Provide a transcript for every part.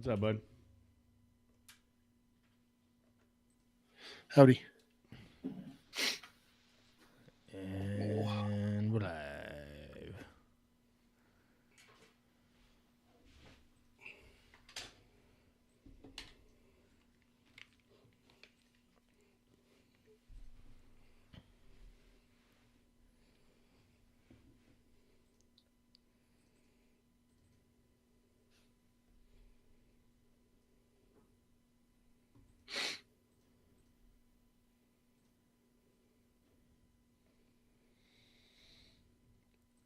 What's up, bud? Howdy. And we're live.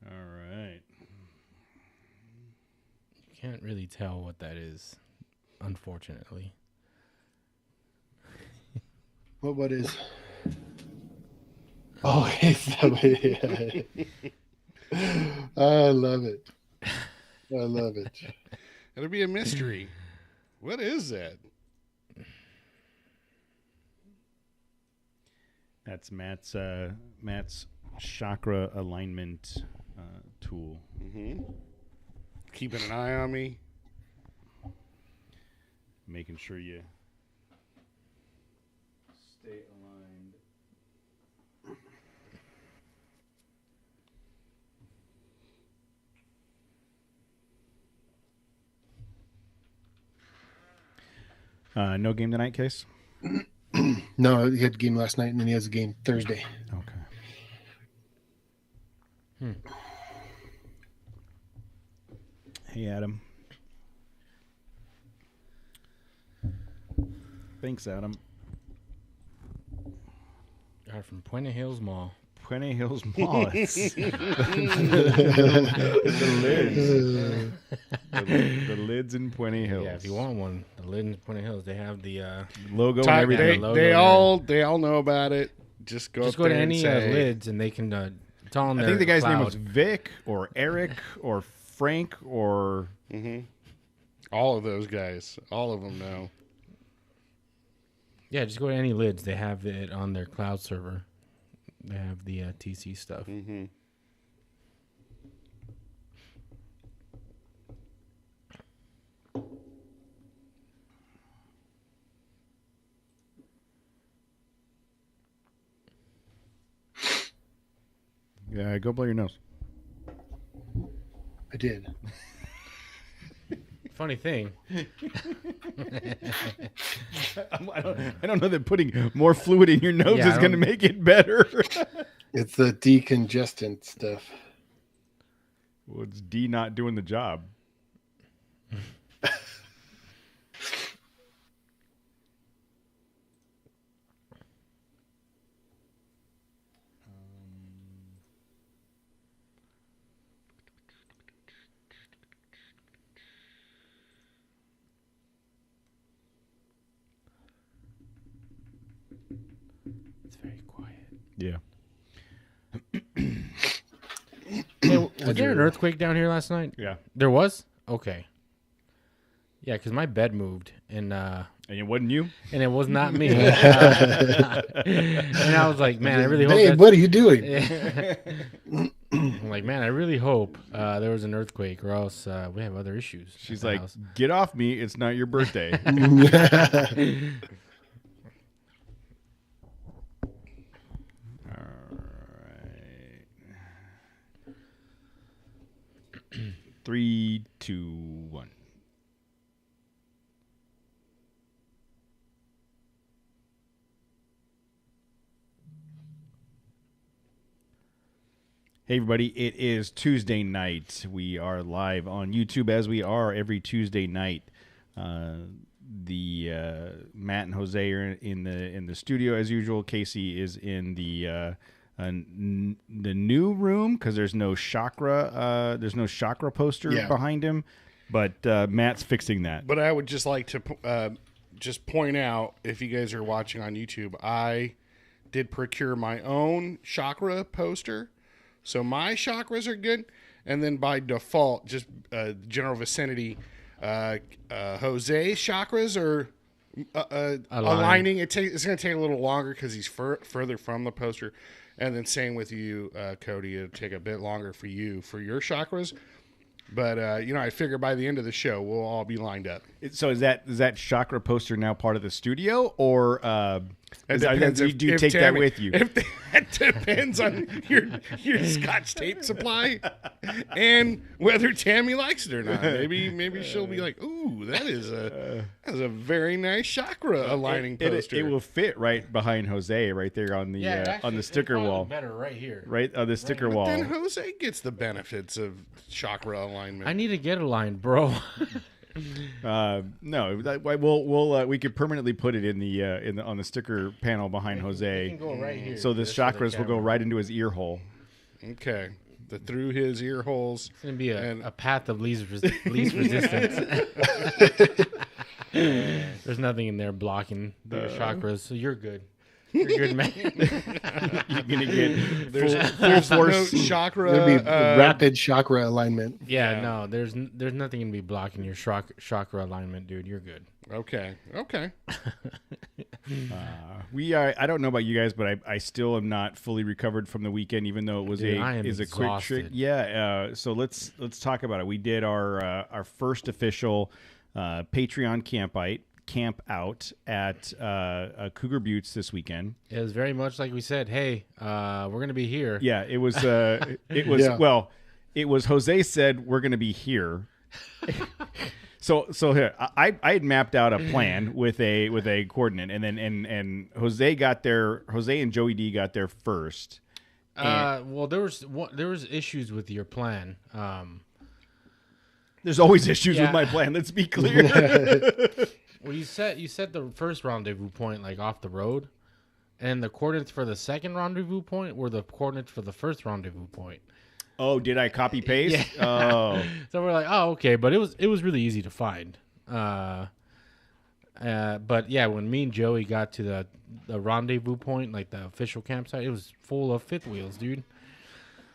All right. You can't really tell what that is, unfortunately. What is? Oh, it's that way. I love it. I love it. It'll be a mystery. What is that? That's Matt's chakra alignment tool. Mm-hmm. Keeping an eye on me. Making sure you stay aligned. No game tonight, Case? No, he had a game last night, and then he has a game Thursday. Okay. Hey, Adam. Thanks, Adam. Got it from Puente Hills Mall. Puente Hills Mall. It's the lids in Puente Hills. Yeah, if you want one, the lid in Puente Hills, they have the logo and They, everything. they all know about it. Just go just up go to there any and say, lids, and they can. It's on I their think the guy's name cloud. was Vic or Eric or Frank or... all of those guys. All of them know. Yeah, just go to any lids. They have it on their cloud server. They have the TC stuff. Mm-hmm. Yeah, go blow your nose. I did. Funny thing. I don't know that putting more fluid in your nose Yeah, is going to make it better. It's the decongestant stuff. Well, it's D not doing the job. It's very quiet. Yeah. Hey, was there an earthquake down here last night? Yeah. There was? Okay. Yeah, because my bed moved, and And it wasn't you? it was not me. And I was like, man, I really hope Hey, that's... what are you doing? I'm like, man, I really hope there was an earthquake, or else we have other issues. She's at the like, house. get off me. It's not your birthday. All right. 3, 2, 1. Hey everybody, it is Tuesday night. We are live on YouTube as we are every Tuesday night. Matt and Jose are in the studio as usual. Casey is in the new room because there's no chakra poster behind him. But Matt's fixing that. But I would just like to just point out, if you guys are watching on YouTube, I did procure my own chakra poster. So my chakras are good. And then by default, just general vicinity, Jose's chakras are aligning. It's going to take a little longer because he's further from the poster. And then same with you, Cody. It'll take a bit longer for you for your chakras. But I figure by the end of the show we'll all be lined up. So is that chakra poster now part of the studio, or It depends do you take that with you? It depends on your Scotch tape supply and whether Tammy likes it or not. Maybe she'll be like, "Ooh, that is a very nice chakra aligning poster." It will fit right behind Jose, right there on the sticker wall. Better right here. Right on the sticker wall. Then Jose gets the benefits of chakra alignment. I need to get aligned, bro. No, we could permanently put it on the sticker panel behind Jose. We can go right here. So the chakras will go right into his ear hole. Okay, through his ear holes. It's gonna be a path of least resistance. There's nothing in there blocking the chakras, so you're good. You're good, man. You're gonna get There's no chakra. There'd be rapid chakra alignment. Yeah, no, there's nothing gonna be blocking your chakra alignment, dude. You're good. Okay. I don't know about you guys, but I still am not fully recovered from the weekend, even though it was a quick trick. Yeah. So let's talk about it. We did our first official Patreon camp out at Cougar Buttes this weekend. It was very much like we said, hey, we're going to be here. Yeah, it was well, it was Jose said we're going to be here. So here, I had mapped out a plan with a coordinate, and then and Jose and Joey D got there first. Well, there was issues with your plan. There's always issues with my plan. Let's be clear. Well, you set the first rendezvous point like off the road, and the coordinates for the second rendezvous point were the coordinates for the first rendezvous point. Oh, did I copy paste? Yeah. Oh, so we're like, oh, okay, but it was really easy to find. But yeah, when me and Joey got to the rendezvous point, like the official campsite, it was full of fifth wheels, dude.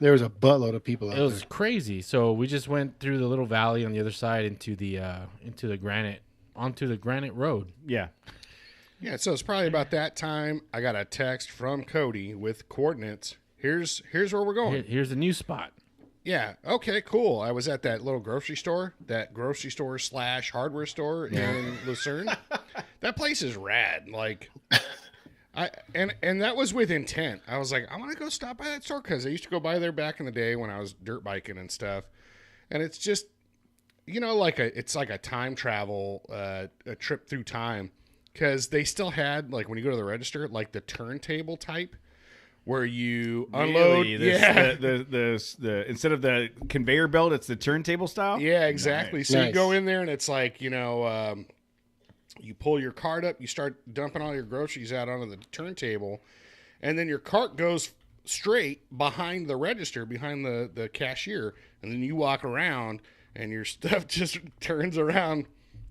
There was a buttload of people out there. It was crazy. So we just went through the little valley on the other side onto the granite road. yeah. Yeah, so it's probably about that time I got a text from Cody with coordinates. Here's where we're going. Here's the new spot. Yeah, okay, cool. I was at that little grocery store / hardware store in Lucerne. That place is rad. Like, and that was with intent. I was like, I want to go stop by that store because I used to go by there back in the day when I was dirt biking and stuff. And it's just, it's like a time travel, a trip through time, because they still had, like, when you go to the register, like the turntable type where you unload. Really? The instead of the conveyor belt, it's the turntable style. Yeah, exactly. Nice. So you go in there and it's like, you pull your cart up, you start dumping all your groceries out onto the turntable, and then your cart goes straight behind the register, behind the cashier, and then you walk around and your stuff just turns around.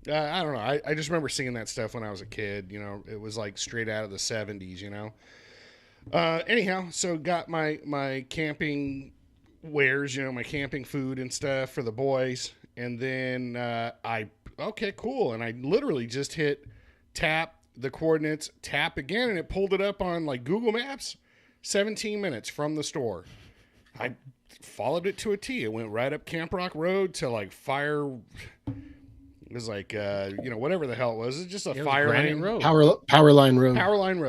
I don't know. I just remember seeing that stuff when I was a kid. It was like straight out of the 70s, Anyhow, so got my camping wares, my camping food and stuff for the boys. And then okay, cool. And I literally just hit tap the coordinates, tap again, and it pulled it up on like Google Maps, 17 minutes from the store. I followed it to a T. It went right up Camp Rock Road to like Fire. It was like, whatever the hell it was. It's just a fire lane road. Power line road. Power line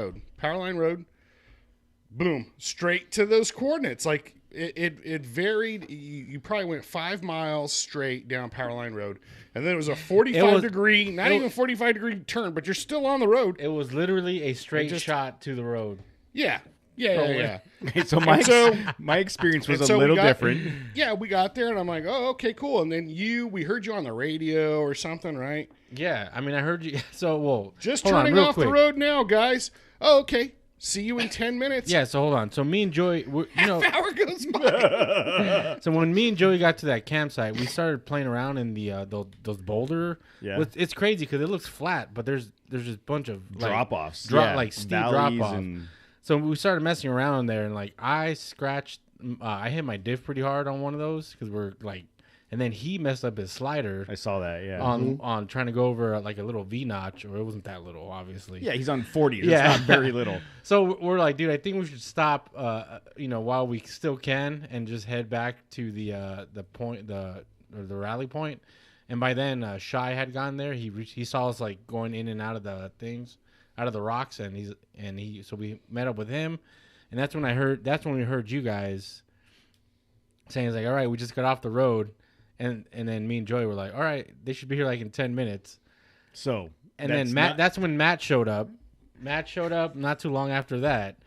road. Boom. Straight to those coordinates. Like, it varied. You probably went 5 miles straight down Power line road. And then it was a 45-degree, not even 45-degree turn, but you're still on the road. It was literally a straight shot to the road. Yeah. Okay, so my experience was a little different. Yeah, we got there, and I'm like, oh, okay, cool. And then we heard you on the radio or something, right? Yeah, I mean, I heard you. So, just turning off the road now, guys. Oh, okay. See you in 10 minutes. Yeah, so hold on. So me and Joey, half hour goes by. So when me and Joey got to that campsite, we started playing around in the those boulder. Yeah, it's crazy because it looks flat, but there's just a bunch of drop offs, like steep drop offs. So we started messing around there, and like I hit my diff pretty hard on one of those because we're like, and then he messed up his slider. I saw that, yeah. On trying to go over like a little V notch, or it wasn't that little, obviously. Yeah, he's on 40. It's not very little. So we're like, dude, I think we should stop, while we still can, and just head back to the or the rally point. And by then, Shy had gone there. He saw us like going in and out of the things, out of the rocks, so we met up with him, and that's when we heard you guys saying, it's like, all right, we just got off the road, and then me and Joey were like, all right, they should be here like in 10 minutes. So and then that's when Matt showed up. Matt showed up not too long after that.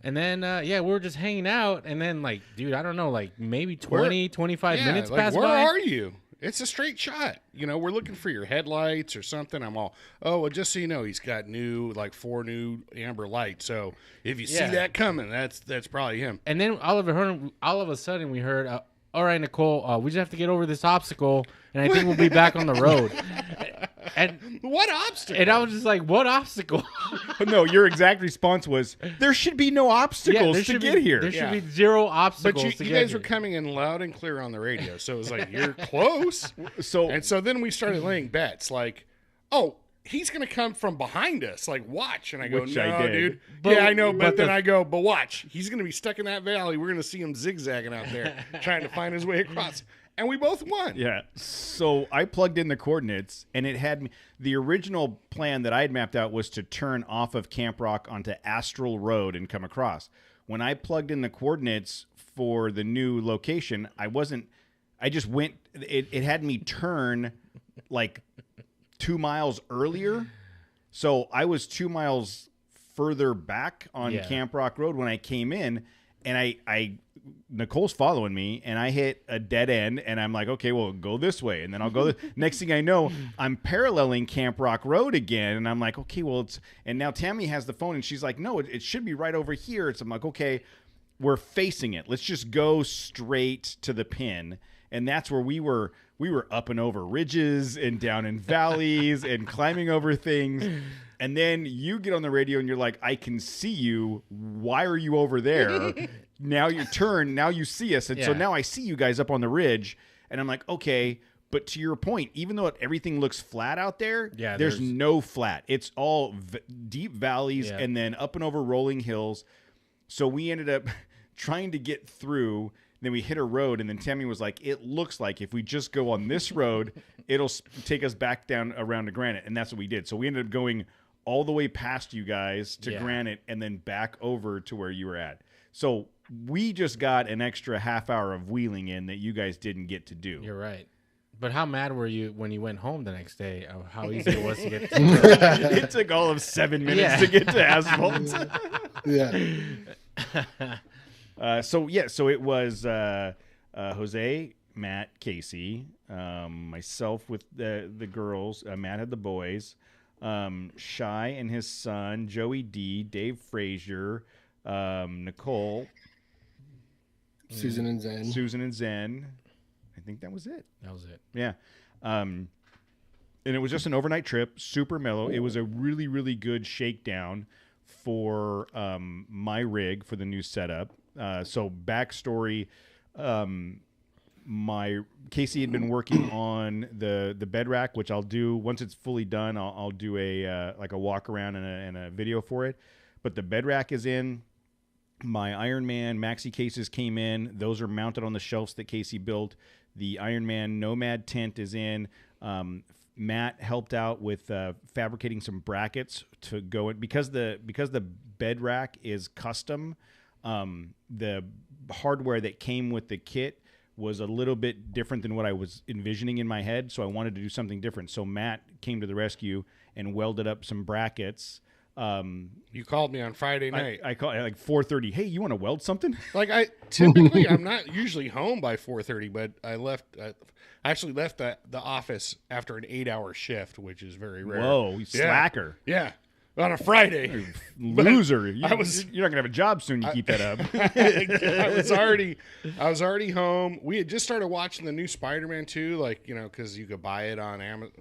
And then, we were just hanging out. And then, like, dude, I don't know, like maybe 25 minutes passed by. Where are you? It's a straight shot. We're looking for your headlights or something. I'm all, well, just so you know, he's got 4 new amber lights. So if you see that coming, that's probably him. And then all of a sudden we heard, all right, Nicole, we just have to get over this obstacle, and I think we'll be back on the road. And what obstacle? And I was just like, what obstacle? No, your exact response was, there should be no obstacles to get here. There should be 0 obstacles but you guys were coming in loud and clear on the radio, so it was like, you're close. So then we started laying bets, like, oh, he's going to come from behind us, like, watch. And I go, no, dude. But, I know, but then I go, but watch. He's going to be stuck in that valley. We're going to see him zigzagging out there, trying to find his way across. And we both won. Yeah. So I plugged in the coordinates, and it had me. The original plan that I had mapped out was to turn off of Camp Rock onto Astral Road and come across. When I plugged in the coordinates for the new location, I just went. It had me turn like 2 miles earlier. So I was 2 miles further back on Camp Rock Road when I came in, and Nicole's following me, and I hit a dead end, and I'm like, okay, well, go this way, and then I'll go next thing I know, I'm paralleling Camp Rock Road again, and I'm like, okay, well, and now Tammy has the phone, and she's like, no, it should be right over here. So I'm like, okay, we're facing it. Let's just go straight to the pin. And that's where we were up and over ridges and down in valleys and climbing over things. And then you get on the radio and you're like, I can see you. Why are you over there? Now you turn. Now you see us. And so now I see you guys up on the ridge. And I'm like, okay. But to your point, even though everything looks flat out there, there's no flat. It's all deep valleys and then up and over rolling hills. So we ended up trying to get through. Then we hit a road, and then Tammy was like, it looks like if we just go on this road, it'll take us back down around to Granite. And that's what we did. So we ended up going all the way past you guys to Granite and then back over to where you were at. So we just got an extra half hour of wheeling in that you guys didn't get to do. You're right. But how mad were you when you went home the next day of how easy it was to get to It took all of 7 minutes to get to asphalt. So it was Jose, Matt, Casey, myself with the girls. Matt had the boys. Shy and his son, Joey D, Dave Frazier, Nicole, Susan and Zen. I think that was it. That was it. Yeah. And it was just an overnight trip, super mellow. It was a really, really good shakedown for my rig for the new setup. So backstory, Casey had been working on the bed rack, which I'll do once it's fully done. I'll do a walk around and a video for it. But the bed rack is in. My Iron Man maxi cases came in. Those are mounted on the shelves that Casey built. The Iron Man Nomad tent is in. Matt helped out with fabricating some brackets to go in because the bed rack is custom. The hardware that came with the kit was a little bit different than what I was envisioning in my head, so I wanted to do something different. So Matt came to the rescue and welded up some brackets. You called me on Friday night. I called at like 4:30. Hey, you want to weld something? Like typically I'm not usually home by 4:30, but I actually left the office after an 8-hour shift, which is very rare. Whoa, slacker. Yeah. On a Friday. Loser. You're not going to have a job soon. You keep that up. I was already home. We had just started watching the new Spider-Man 2, because you could buy it on Amazon,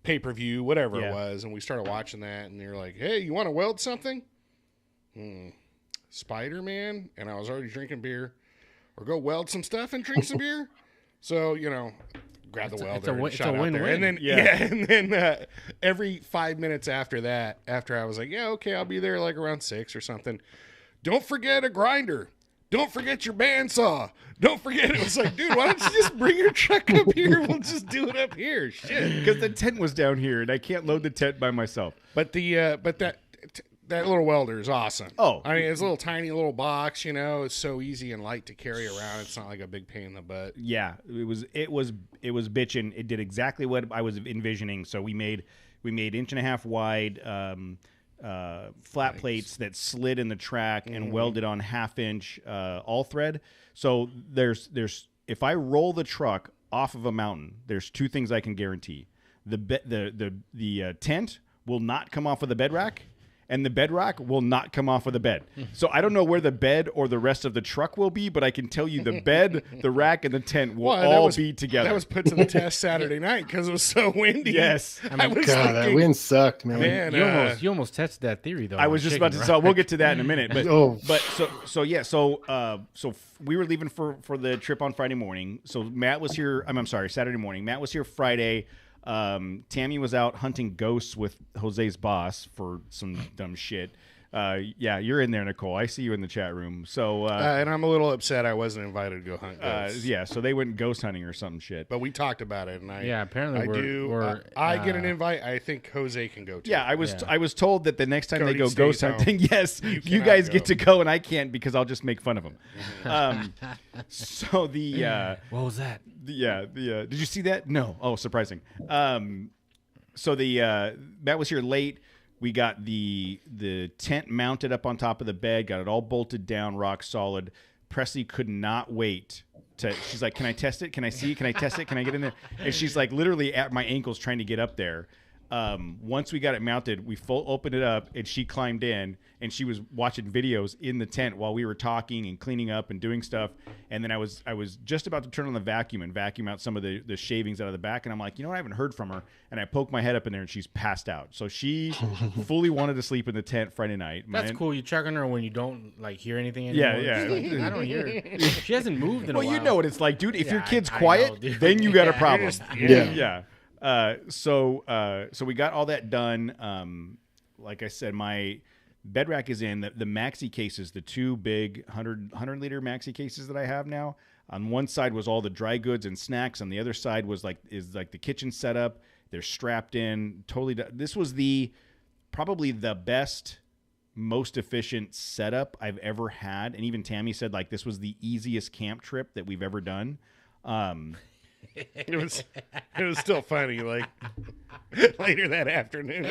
pay-per-view, whatever it was. And we started watching that, and they're like, hey, you want to weld something? Spider-Man? And I was already drinking beer. Or go weld some stuff and drink some beer? So, grab the welder and shot out there. And then, and then every 5 minutes after that, after I was like, yeah, okay, I'll be there like around 6 or something. Don't forget a grinder. don't forget your bandsaw. Don't forget. It was like, dude, why don't you just bring your truck up here? We'll just do it up here. Shit. Because the tent was down here, and I can't load the tent by myself. But that little welder is awesome. Oh. I mean, it's a little tiny little box, you know. It's so easy and light to carry around. It's not like a big pain in the butt. Yeah, it was bitching. It did exactly what I was envisioning. So we made 1.5 wide flat plates that slid in the track and welded on 1/2-inch all thread. So there's if I roll the truck off of a mountain, there's 2 things I can guarantee: the tent will not come off of the bed rack, and the bedrock will not come off of the bed. So I don't know where the bed or the rest of the truck will be, but I can tell you the bed, the rack, and the tent will all be together. That was put to the test Saturday night because it was so windy. Yes. I mean, God, that wind sucked, man. You almost tested that theory, though. I was just about to say, we'll get to that in a minute. But so we were leaving for the trip on Friday morning. So Matt was here. I'm sorry, Saturday morning. Matt was here Friday. Tammy was out hunting ghosts with Jose's boss for some dumb shit. Yeah, you're in there, Nicole. I see you in the chat room. So, and I'm a little upset I wasn't invited to go hunt ghosts. Yeah, so they went ghost hunting or some shit. But we talked about it, and apparently I get an invite. I think Jose can go too. Yeah, I was told that the next time Cody they go ghost hunting, yes, you guys get to go, and I can't because I'll just make fun of them. So what was that? Did you see that? No. Oh, surprising. So Matt was here late. We got the tent mounted up on top of the bed, got it all bolted down, rock solid. Presley could not wait she's like, can I test it? Can I see? Can I test it? Can I get in there? And she's like literally at my ankles trying to get up there. Once we got it mounted, we opened it up, and she climbed in, and she was watching videos in the tent while we were talking and cleaning up and doing stuff. And then I was just about to turn on the vacuum and vacuum out some of the shavings out of the back, and I'm like, I haven't heard from her. And I poked my head up in there, and she's passed out. So she fully wanted to sleep in the tent Friday night. That's cool. You check on her when you don't hear anything anymore. Yeah. Like, I don't hear it. She hasn't moved in a while. Well, you know what it's like, dude. If your kid's quiet, then you got a problem. Yeah. So we got all that done. Like I said, my bed rack is in the maxi cases, the 2 big 100 liter maxi cases that I have now. On one side was all the dry goods and snacks. On the other side was like the kitchen setup. They're strapped in totally. This was probably the best, most efficient setup I've ever had. And even Tammy said like this was the easiest camp trip that we've ever done. It was still funny, like later that afternoon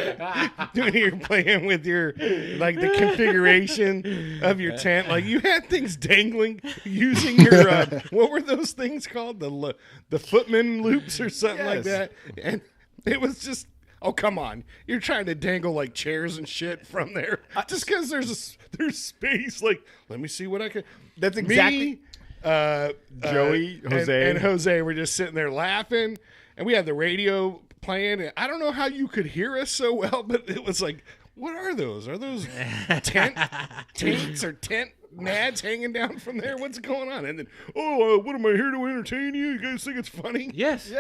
when you're playing with your the configuration of your tent, like you had things dangling using your what were those things called, the footman loops or something like that, and it was just, oh come on, you're trying to dangle like chairs and shit from there just because there's space. Like, let me see what I can. That's exactly. Joey, Jose, and Jose were just sitting there laughing, and we had the radio playing. And I don't know how you could hear us so well, but it was like, what are those? Are those tanks or tent nads hanging down from there? What's going on? And then, what am I here to entertain you? You guys think it's funny? Yes.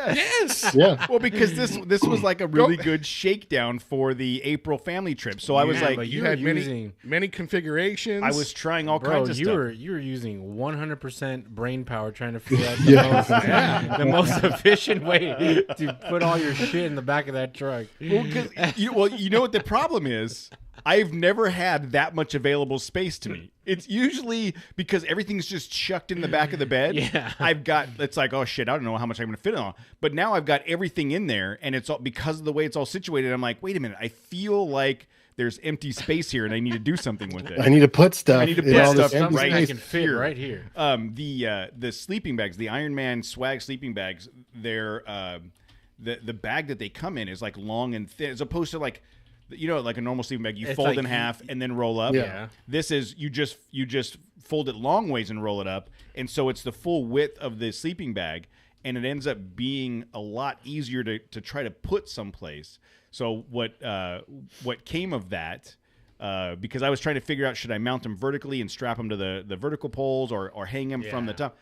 Yeah. Well, because this was like a really good shakedown for the April family trip. So I was like, you had many configurations. I was trying all kinds of stuff. You were using 100% brain power trying to figure out the most efficient way to put all your shit in the back of that truck. Well, you know what the problem is? I've never had that much available space to me. It's usually because everything's just chucked in the back of the bed. Yeah. It's like, oh shit, I don't know how much I'm going to fit on. But now I've got everything in there, and it's all because of the way it's all situated. I'm like, wait a minute, I feel like there's empty space here, and I need to do something with it. I need to put stuff. Right, I can fit here. right here. The sleeping bags, the Iron Man swag sleeping bags, they're the bag that they come in is like long and thin, as opposed to like, like a normal sleeping bag, you fold in half and then roll up. Yeah. This is you just fold it long ways and roll it up, and so it's the full width of the sleeping bag, and it ends up being a lot easier to try to put someplace. So what came of that? Because I was trying to figure out, should I mount them vertically and strap them to the vertical poles or hang them from the top?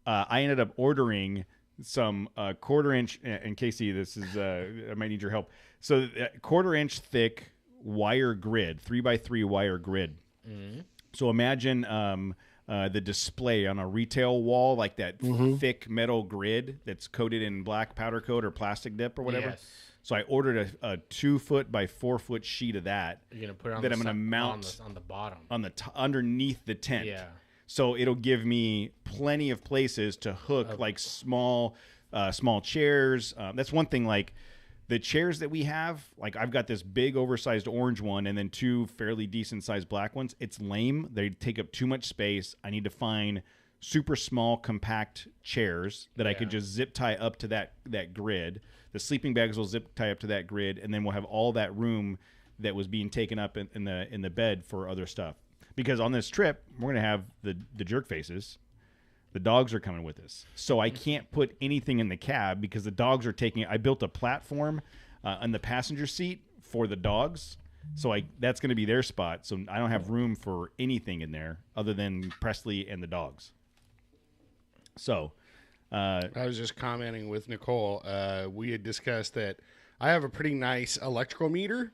I ended up ordering some 1/4 inch, and Casey, this is I might need your help. So 1/4 inch thick wire grid, 3x3 wire grid. Mm-hmm. So imagine the display on a retail wall, like that thick metal grid that's coated in black powder coat or plastic dip or whatever. Yes. So I ordered a 2 foot by 4 foot sheet of that. You're gonna put it on that I'm gonna mount on the bottom, on the underneath the tent. Yeah. So it'll give me plenty of places to hook like small chairs. That's one thing. Like the chairs that we have, like I've got this big oversized orange one and then 2 fairly decent sized black ones. It's lame. They take up too much space. I need to find super small, compact chairs that I could just zip tie up to that grid. The sleeping bags will zip tie up to that grid, and then we'll have all that room that was being taken up in the bed for other stuff. Because on this trip, we're going to have the jerk faces. The dogs are coming with us. So I can't put anything in the cab because the dogs are taking... I built a platform on the passenger seat for the dogs. So that's going to be their spot. So I don't have room for anything in there other than Presley and the dogs. So... I was just commenting with Nicole. We had discussed that I have a pretty nice electrical meter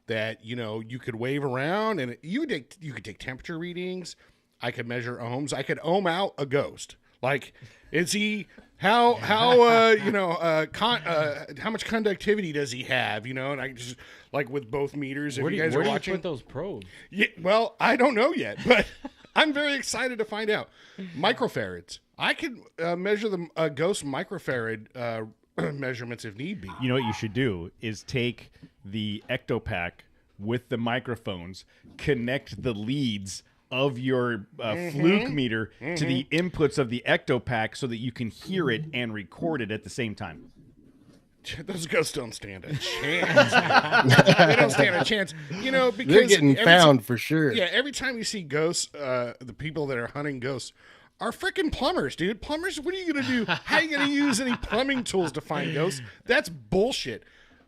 that, you could wave around and you could take temperature readings. I could measure ohms. I could ohm out a ghost. Like, is he how much conductivity does he have? And I just like with both meters. If you guys are watching, put those probes? Yeah, well, I don't know yet, but I'm very excited to find out. Microfarads. I could measure the ghost microfarad measurements if need be. You know what you should do is take the Ectopack with the microphones, connect the leads of your fluke meter to the inputs of the Ectopack so that you can hear it and record it at the same time. Those ghosts don't stand a chance. They don't stand a chance. Because they're getting found for sure. Yeah, every time you see ghosts, the people that are hunting ghosts are freaking plumbers, dude. Plumbers, what are you going to do? How are you going to use any plumbing tools to find ghosts? That's bullshit.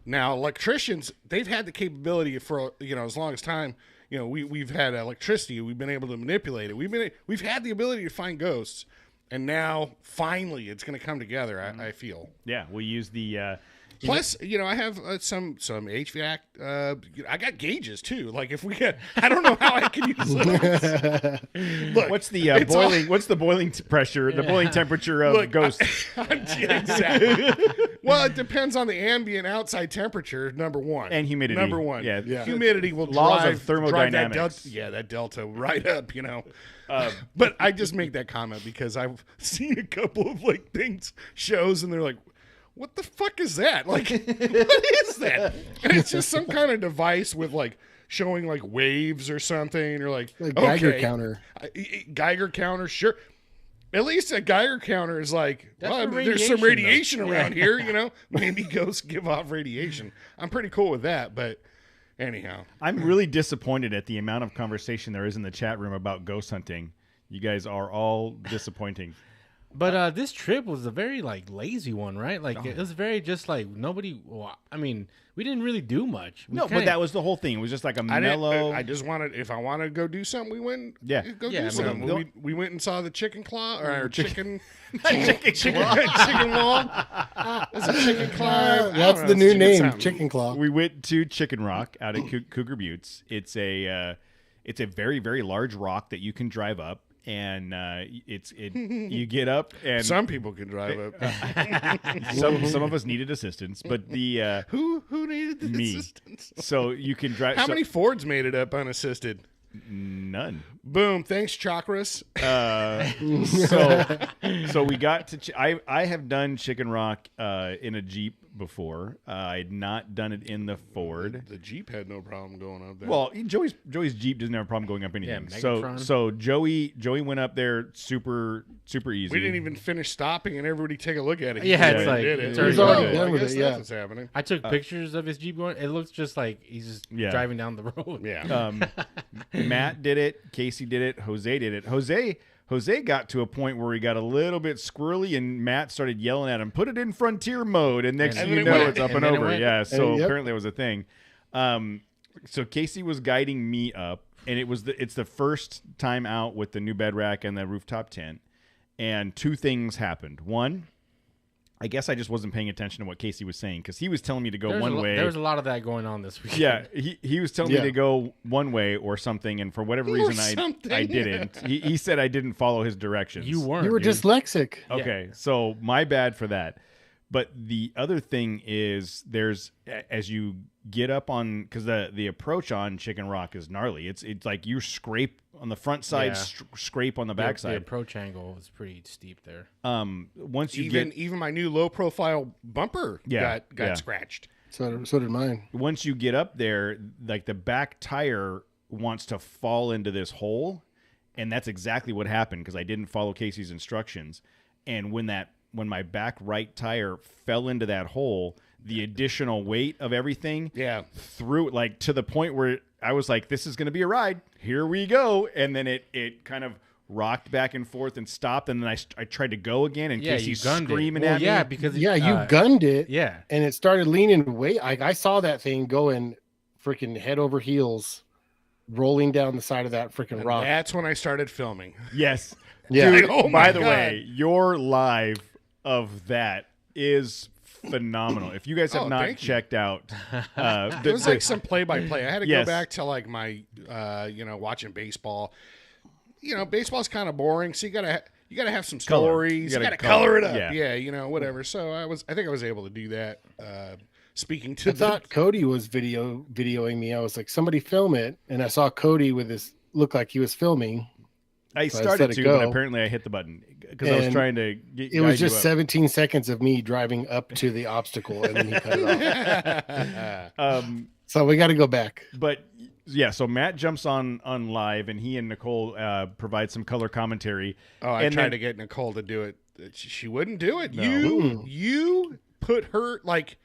Now, electricians, they've had the capability for, as long as time, we've had electricity. We've been able to manipulate it. We've had the ability to find ghosts. And now, finally, it's going to come together, I feel. Yeah, we'll use the... Plus, I have some HVAC. I got gauges too. Like if we get, I don't know how I can use those. Look, what's the boiling? What's the boiling pressure? The boiling temperature of ghosts? Exactly. Well, it depends on the ambient outside temperature. Number one, and humidity. Number one, yeah. Humidity will laws drive of thermodynamics. that delta right up. But I just make that comment because I've seen a couple of shows, and they're like, what the fuck is that? Like, what is that? And it's just some kind of device with showing waves or something, or like Geiger counter. Geiger counter, sure. At least a Geiger counter is there's some radiation, radiation around here, Maybe ghosts give off radiation. I'm pretty cool with that, but anyhow. I'm really disappointed at the amount of conversation there is in the chat room about ghost hunting. You guys are all disappointing. But this trip was a very lazy one, right? It was very just nobody. Well, I mean, we didn't really do much. But that was the whole thing. It was just like a mellow. I just wanted, if I wanted to go do something, we went. Do something. We went and saw the chicken claw or chicken chicken wall. Is it chicken claw? That's the new name, Chicken Claw. We went to Chicken Rock out at Cougar Buttes. It's a very, very large rock that you can drive up. And you get up, and some people can drive up. some of us needed assistance, but the who needed the assistance? So you can drive. How many Fords made it up unassisted? None. Boom. Thanks, Chakras. So we got to. I have done Chicken Rock in a Jeep before. I had not done it in the Ford. The Jeep had no problem going up there. Well, Joey's Jeep doesn't have a problem going up anything. Yeah, so Joey went up there super easy. We didn't even finish stopping, and everybody take a look at it. Yeah, it's like did it. it's already done with I guess it. that's Yeah, what's happening. I took pictures of his Jeep going. It looks just like he's just driving down the road. Yeah. Matt did it. Casey did it. Jose did it. Jose got to a point where he got a little bit squirrely, and Matt started yelling at him, "Put it in frontier mode!" And next thing you know, it's up and over. Yeah, so apparently it was a thing. So Casey was guiding me up, and it's the first time out with the new bed rack and the rooftop tent, and two things happened. One, I guess I just wasn't paying attention to what Casey was saying because he was telling me to go one way. There was a lot of that going on this week. Yeah, he was telling me to go one way or something, and for whatever reason I didn't. He said I didn't follow his directions. You weren't. You were dyslexic. Okay, so my bad for that. But the other thing is, as you get up on, because the approach on Chicken Rock is gnarly. It's like you scrape on the front side, scrape on the back side. The approach angle is pretty steep there. Once you even my new low profile bumper got scratched. So did mine. Once you get up there, like the back tire wants to fall into this hole, and that's exactly what happened because I didn't follow Casey's instructions. And when my back right tire fell into that hole, the additional weight of everything threw it, like, to the point where I was like, this is going to be a ride. Here we go. And then it kind of rocked back and forth and stopped. And then I tried to go again, and Casey's screaming at me. Yeah, because you gunned it. Yeah. And it started leaning way. I saw that thing going freaking head over heels, rolling down the side of that freaking rock. That's when I started filming. Yes. Yeah. Dude, by the way, your live of that is phenomenal. If you guys have not checked out, it was like some play-by-play. I had to go back to like my, watching baseball. Baseball's kind of boring, so you gotta have some stories. You gotta color it up. Yeah, whatever. So I think I was able to do that. Speaking to, I thought Cody was videoing me. I was like, somebody film it, and I saw Cody with this look like he was filming. I started to, but apparently I hit the button because I was trying to get. It was just 17 seconds of me driving up to the obstacle, and then he cut it off. So we got to go back. But yeah, so Matt jumps on live, and he and Nicole provide some color commentary. Oh, I tried to get Nicole to do it. She wouldn't do it. No. You put her, like,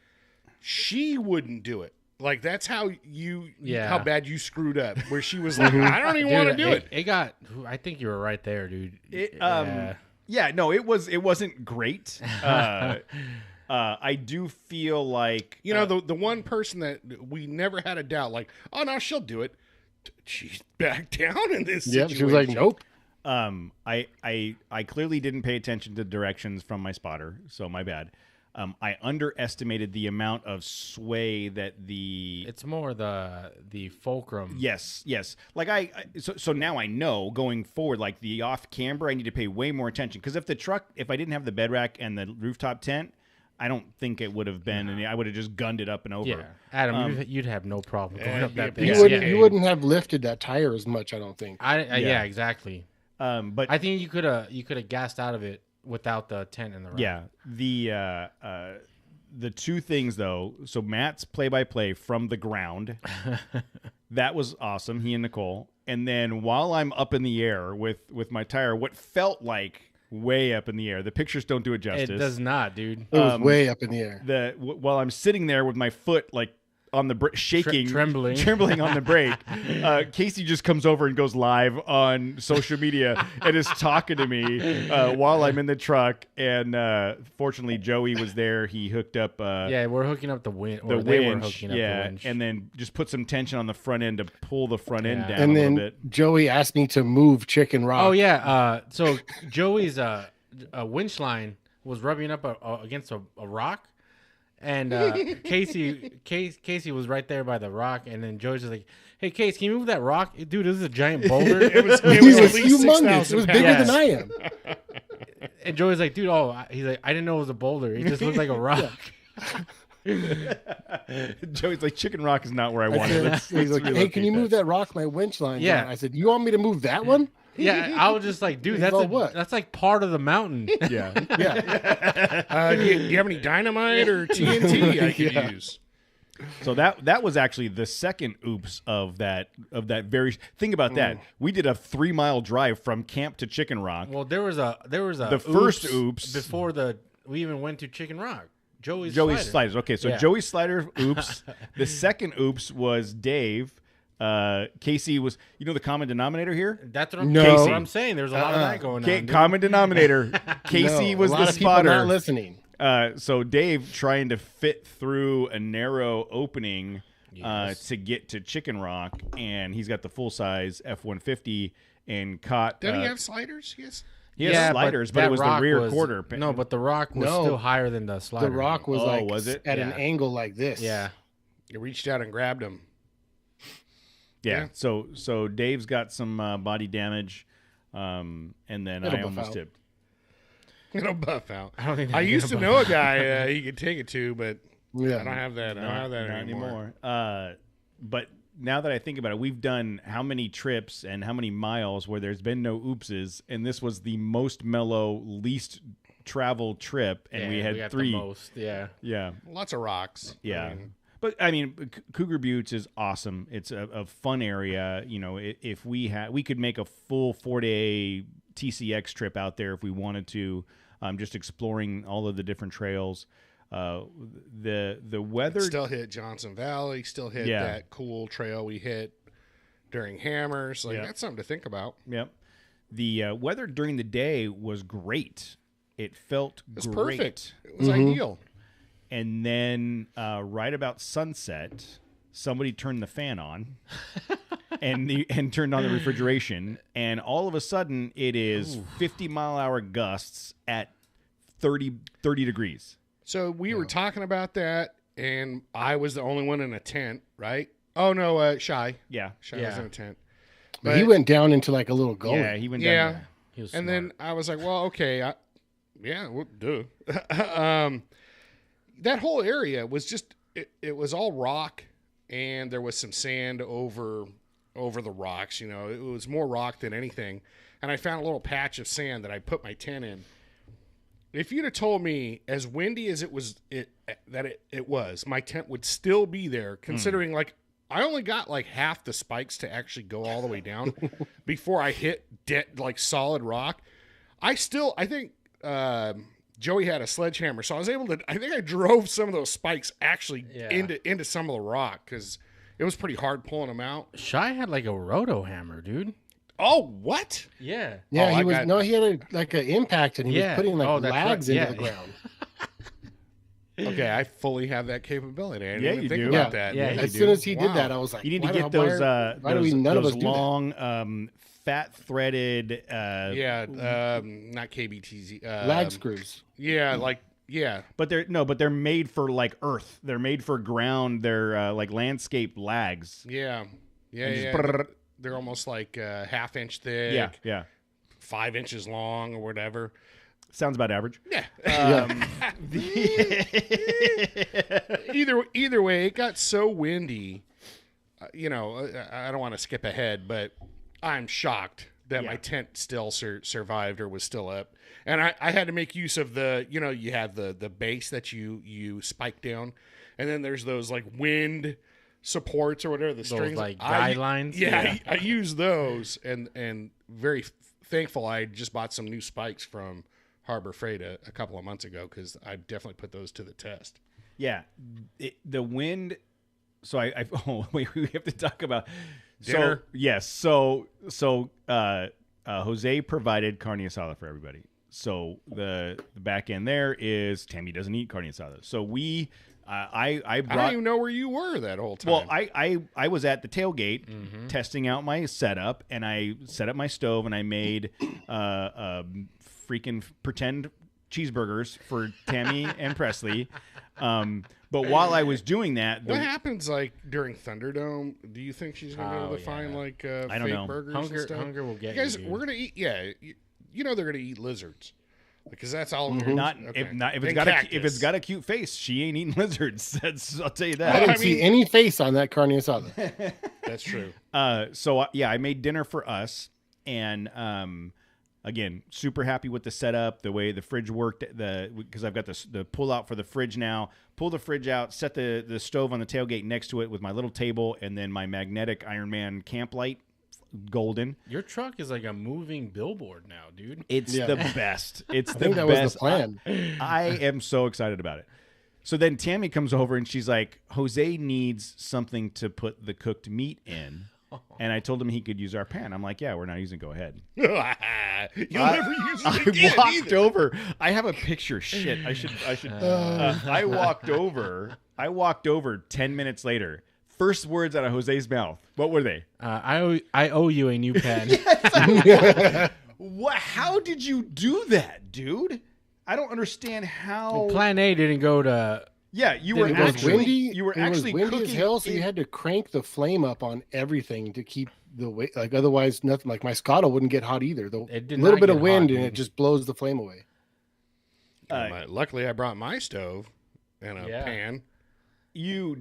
she wouldn't do it. Like, that's how how bad you screwed up. Where she was like, I don't even want to do it. It got. I think you were right there, dude. No, it wasn't great. I do feel like the one person that we never had a doubt, like, oh no, she'll do it. She's back down in this situation. Yeah, she was like, nope. I clearly didn't pay attention to directions from my spotter, so my bad. I underestimated the amount of sway that It's more the fulcrum. Yes. Like so now I know going forward, like the off camber, I need to pay way more attention because if I didn't have the bed rack and the rooftop tent, I don't think it would have been, and I would have just gunned it up and over. Yeah, Adam, you'd have no problem going up that big. You wouldn't have lifted that tire as much, I don't think. Yeah, exactly. But I think you could have gassed out of it without the tent and the rack. Yeah, the two things though. So Matt's play-by-play from the ground, that was awesome. He and Nicole, and then while I'm up in the air with my tire, what felt like way up in the air. The pictures don't do it justice. It does not, dude. It was way up in the air. While I'm sitting there with my foot like on the shaking, trembling on the brake, Casey just comes over and goes live on social media and is talking to me while I'm in the truck. And fortunately, Joey was there. He hooked up. We're hooking up the winch. They were hooking up the winch. And then just put some tension on the front end to pull the front end down and a then little bit. Joey asked me to move Chicken Rock. Oh yeah. So Joey's winch line was rubbing up against a rock. And Casey was right there by the rock, and then Joey's just like, "Hey, Case, can you move that rock, dude? This is a giant boulder." it was at least humongous. It was bigger than I am. And Joey's like, "Dude, he's like, I didn't know it was a boulder. It just looked like a rock." Joey's like, Chicken Rock is not where I want it. He's like, "Hey, can you move that rock? My winch line." Yeah. Down. I said, "You want me to move that one?" Yeah, I was just like, dude, that's like part of the mountain. Yeah. Do you have any dynamite or TNT I could use? So that was actually the second oops of that very. Think about that. We did a 3-mile drive from camp to Chicken Rock. Well, there was a the first oops before we even went to Chicken Rock. Joey's sliders. Okay, so Joey's slider oops. The second oops was Dave. Casey was, the common denominator here. That's what I'm saying. There's a lot of that going on. Common denominator. Casey was the spotter. Not listening. So Dave trying to fit through a narrow opening to get to Chicken Rock, and he's got the full size F-150 and caught. Did he have sliders? Yes. He has sliders, but it was the rear quarter. No, but the rock was still higher than the slider. The rock was was it? at an angle like this. Yeah. You reached out and grabbed him. Yeah. So Dave's got some body damage, and then I almost tipped. It'll buff out. I used to know a guy he could take it to, but I don't have that. I don't have that not anymore. But now that I think about it, we've done how many trips and how many miles where there's been no oopses, and this was the most mellow, least traveled trip, and we had 3. The most, yeah. Lots of rocks. Yeah. But I mean, Cougar Buttes is awesome. It's a fun area. You know, if we could make a full 4-day TCX trip out there if we wanted to, just exploring all of the different trails. The weather still hit Johnson Valley. Still hit that cool trail we hit during Hammers. Like that's something to think about. Yep. The weather during the day was great. It felt great. Perfect. It was ideal. And then right about sunset, somebody turned the fan on and turned on the refrigeration, and all of a sudden it is 50-mile-an-hour gusts at 30 degrees. So we were talking about that, and I was the only one in a tent, right? Oh no, Shy. Yeah, Shy was in a tent. But he went down into like a little gully. Yeah, he went down. Yeah, there. He was and smart. then I was like, well, okay, that whole area was just it was all rock, and there was some sand over the rocks. You know, it was more rock than anything. And I found a little patch of sand that I put my tent in. If you'd have told me, as windy as it was, my tent would still be there, considering like I only got like half the spikes to actually go all the way down before I hit like solid rock. I think Joey had a sledgehammer, so I was able to. I think I drove some of those spikes actually into some of the rock because it was pretty hard pulling them out. Shy had like a roto hammer, dude. Oh, what? Yeah. Yeah, he had an impact, and he was putting like lags into the ground. Okay, I fully have that capability. I didn't even think do. about that. Yeah, as soon as he did that, I was like, you need to get those those long fat threaded not KBTZ lag screws. But they're made for like earth. They're made for ground. They're like landscape lags. They're almost like half-inch thick. Yeah. 5 inches long or whatever. Sounds about average. Yeah. Either way, it got so windy. I don't want to skip ahead, but I'm shocked that my tent still survived or was still up. And I had to make use of you have the base that you spike down, and then there's those like wind supports or whatever, the strings, like guidelines. I use those, and very thankful I just bought some new spikes from Harbor Freight a couple of months ago, because I definitely put those to the test. Yeah, the wind. So we have to talk about dinner. So Jose provided carne asada for everybody. So the back end there is Tammy doesn't eat carne asada. So I don't even know where you were that whole time. Well, I was at the tailgate testing out my setup, and I set up my stove, and I made freaking pretend cheeseburgers for Tammy and Presley. But while I was doing that, what happens like during Thunderdome? Do you think she's gonna be able to find like I don't fake know. burgers and stuff? Hunger will get you guys. you. We're gonna eat. Yeah, they're gonna eat lizards. Because that's all. If it's got a cute face, she ain't eating lizards. I'll tell you that. I didn't see any face on that carne asada. That's true. I made dinner for us, and again, super happy with the setup, the way the fridge worked. Because I've got the pull out for the fridge now. Pull the fridge out, set the stove on the tailgate next to it with my little table, and then my magnetic Iron Man camp light. Golden. Your truck is like a moving billboard now, dude. It's the best. It's the that best. was the plan. I am so excited about it. So then Tammy comes over and she's like, Jose needs something to put the cooked meat in. And I told him he could use our pan. I'm like, yeah, we're not using. Go ahead. You'll never use it again. I walked over. I have a picture. Shit. I should. I walked over. 10 minutes later. First words out of Jose's mouth. What were they? I owe you a new pen. What? How did you do that, dude? I don't understand how. Plan A didn't go to. Yeah, you were It was actually windy. you were actually windy cooking as hell, so you had to crank the flame up on everything to keep the way. Like otherwise, nothing. Like my scuttle wouldn't get hot either. Though It a did little not bit get of wind hot, and dude. it just blows the flame away. Luckily, I brought my stove and a pan. You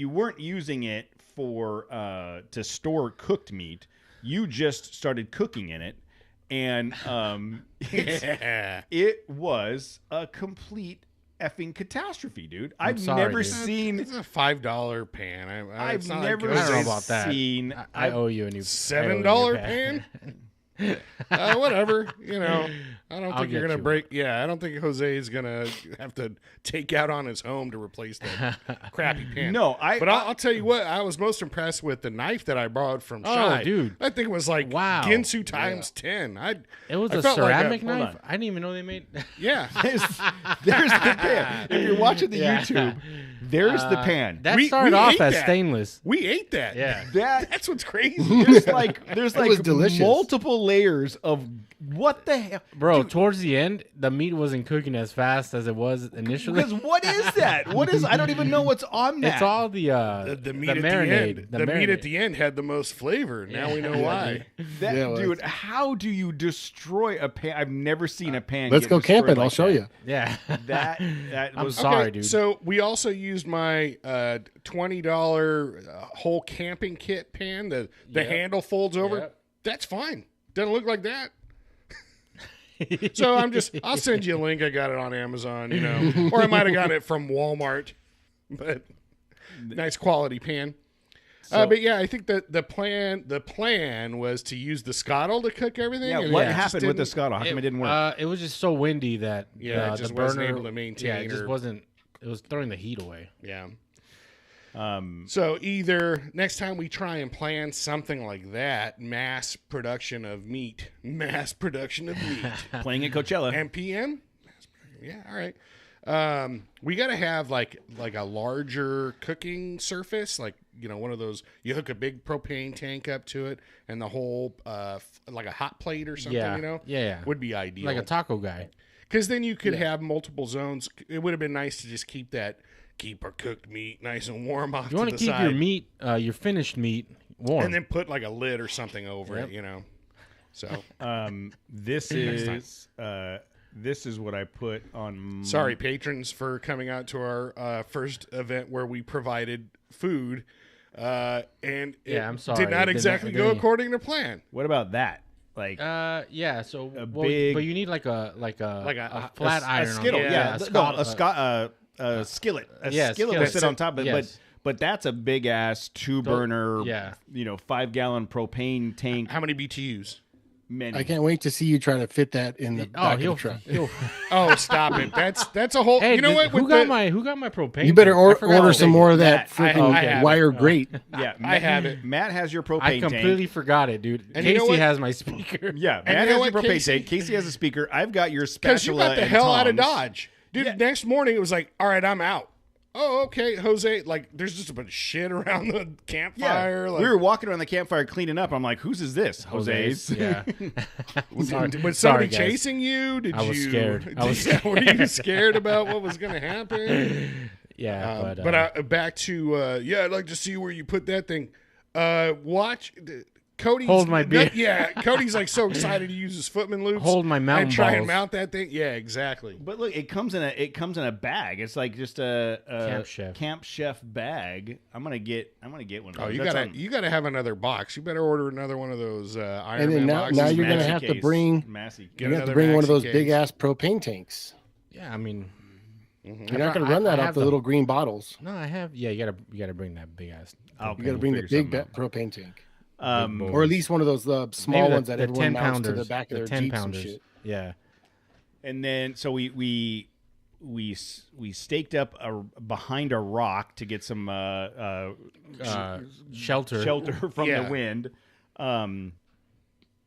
weren't using it for to store cooked meat. You just started cooking in it, and it was a complete effing catastrophe, dude. I've sorry, never dude. seen. It's a $5 pan. I've it's not never like I don't know about that. seen. I owe you a new $7 pan. Whatever, I don't I'll think you're get gonna you break. Yeah, I don't think Jose is gonna have to take out on his home to replace that crappy pan. No, but I'll tell you what. I was most impressed with the knife that I borrowed from Shai. Dude. That thing was like Wow. Ginsu times 10. It was I a felt like ceramic hold knife. on. I didn't even know they made. Yeah, there's the pan. If you're watching the YouTube, there's the pan. That We started off ate as that. stainless. we ate that. Yeah. That's what's crazy. There's was like delicious. multiple layers of what the hell, Bro, Dude, towards the end, the meat wasn't cooking as fast as it was initially. because what is that? What is? I don't even know what's on that. It's all the the meat at marinade. the end. The meat at the end had the most flavor. Now we know why. That, Yeah, well, dude, how do you destroy a pan? I've never seen a pan. Let's get go destroyed camping. like I'll show that. you. Yeah. That I'm was sorry, dude. So we also used my $20 whole camping kit pan. The handle folds over. Yep. That's fine. Doesn't look like that. So I'll send you a link. I got it on Amazon, or I might have got it from Walmart, but nice quality pan. But yeah, I think that the plan was to use the scuttle to cook everything. Yeah, and what it just happened with the didn't- scuttle? How come it didn't work? It was just so windy that Yeah, it the just burner wasn't able to maintain Yeah, it just or- wasn't. It was throwing the heat away. Yeah. So either next time we try and plan something like that, mass production of meat, Playing at Coachella. MPM. Yeah, all right. We got to have like a larger cooking surface, like one of those. You hook a big propane tank up to it, and the whole like a hot plate or something. Yeah. would be ideal. Like a taco guy. Because then you could have multiple zones. It would have been nice to just keep our cooked meat nice and warm off You to want the to keep side. your meat, your finished meat, warm. And then put like a lid or something over it, So This is what I put on. sorry, patrons, for coming out to our first event where we provided food, and it I'm sorry. did not It exactly didn't- go according to plan. What about that? Like yeah. So big- but you need like a flat a iron. skittle, on yeah, a skillet, Yeah, skillet will sit on top of it, yes. but that's a big ass 2-burner, yeah. 5-gallon propane tank. How many BTUs? Many. I can't wait to see you try to fit that in the back of the he'll, truck. he'll Oh, stop it! That's a whole. Hey, you know what? Who with got the- my propane? You better tank? I forgot order to some take more it. of that I freaking have it. wire grate. Yeah, I have it. Matt has your propane I tank. completely forgot it, dude. And you know Casey what? has my speaker. Yeah, And Matt you know has your what, propane Casey? tank. Casey has a speaker. I've got your Because spatula. you got the and hell out of tongs. Dodge, dude. Yeah. Next morning it was like, all right, I'm out. Oh, okay, Jose. Like, there's just a bunch of shit around the Yeah, campfire. Like, we were walking around the campfire cleaning up. I'm like, whose is this? Jose's. Yeah. Was Sorry. somebody Sorry, guys. chasing you? Did I was you? scared. Were you scared about what was going to happen? Yeah, Back to I'd like to see where you put that thing. Watch. Cody's Hold my beer. Yeah, Cody's like so excited to use his footman loops. Hold my mountain and try and balls. mount that thing. Yeah, exactly. But look, it comes in a bag. It's like just a Camp Chef bag. I'm gonna get one of those. Oh, you That's gotta have another box. You better order another one of those Iron And then Man now- boxes. now you're gonna Maxi have to case. bring- Maxi. Get You have to another bring one of maxi those case. big ass propane tanks. yeah. I mean, You're not going to run that off the little green bottles. no, I have. Yeah, you gotta bring that big ass. You got to bring the figure big something propane tank, out. or at least one of those small Maybe ones that everyone mounts to the pounders, back of the their 10 Jeeps and pounders. shit. Yeah. And then so we staked up behind a rock to get some Shelter. shelter from Yeah. the wind.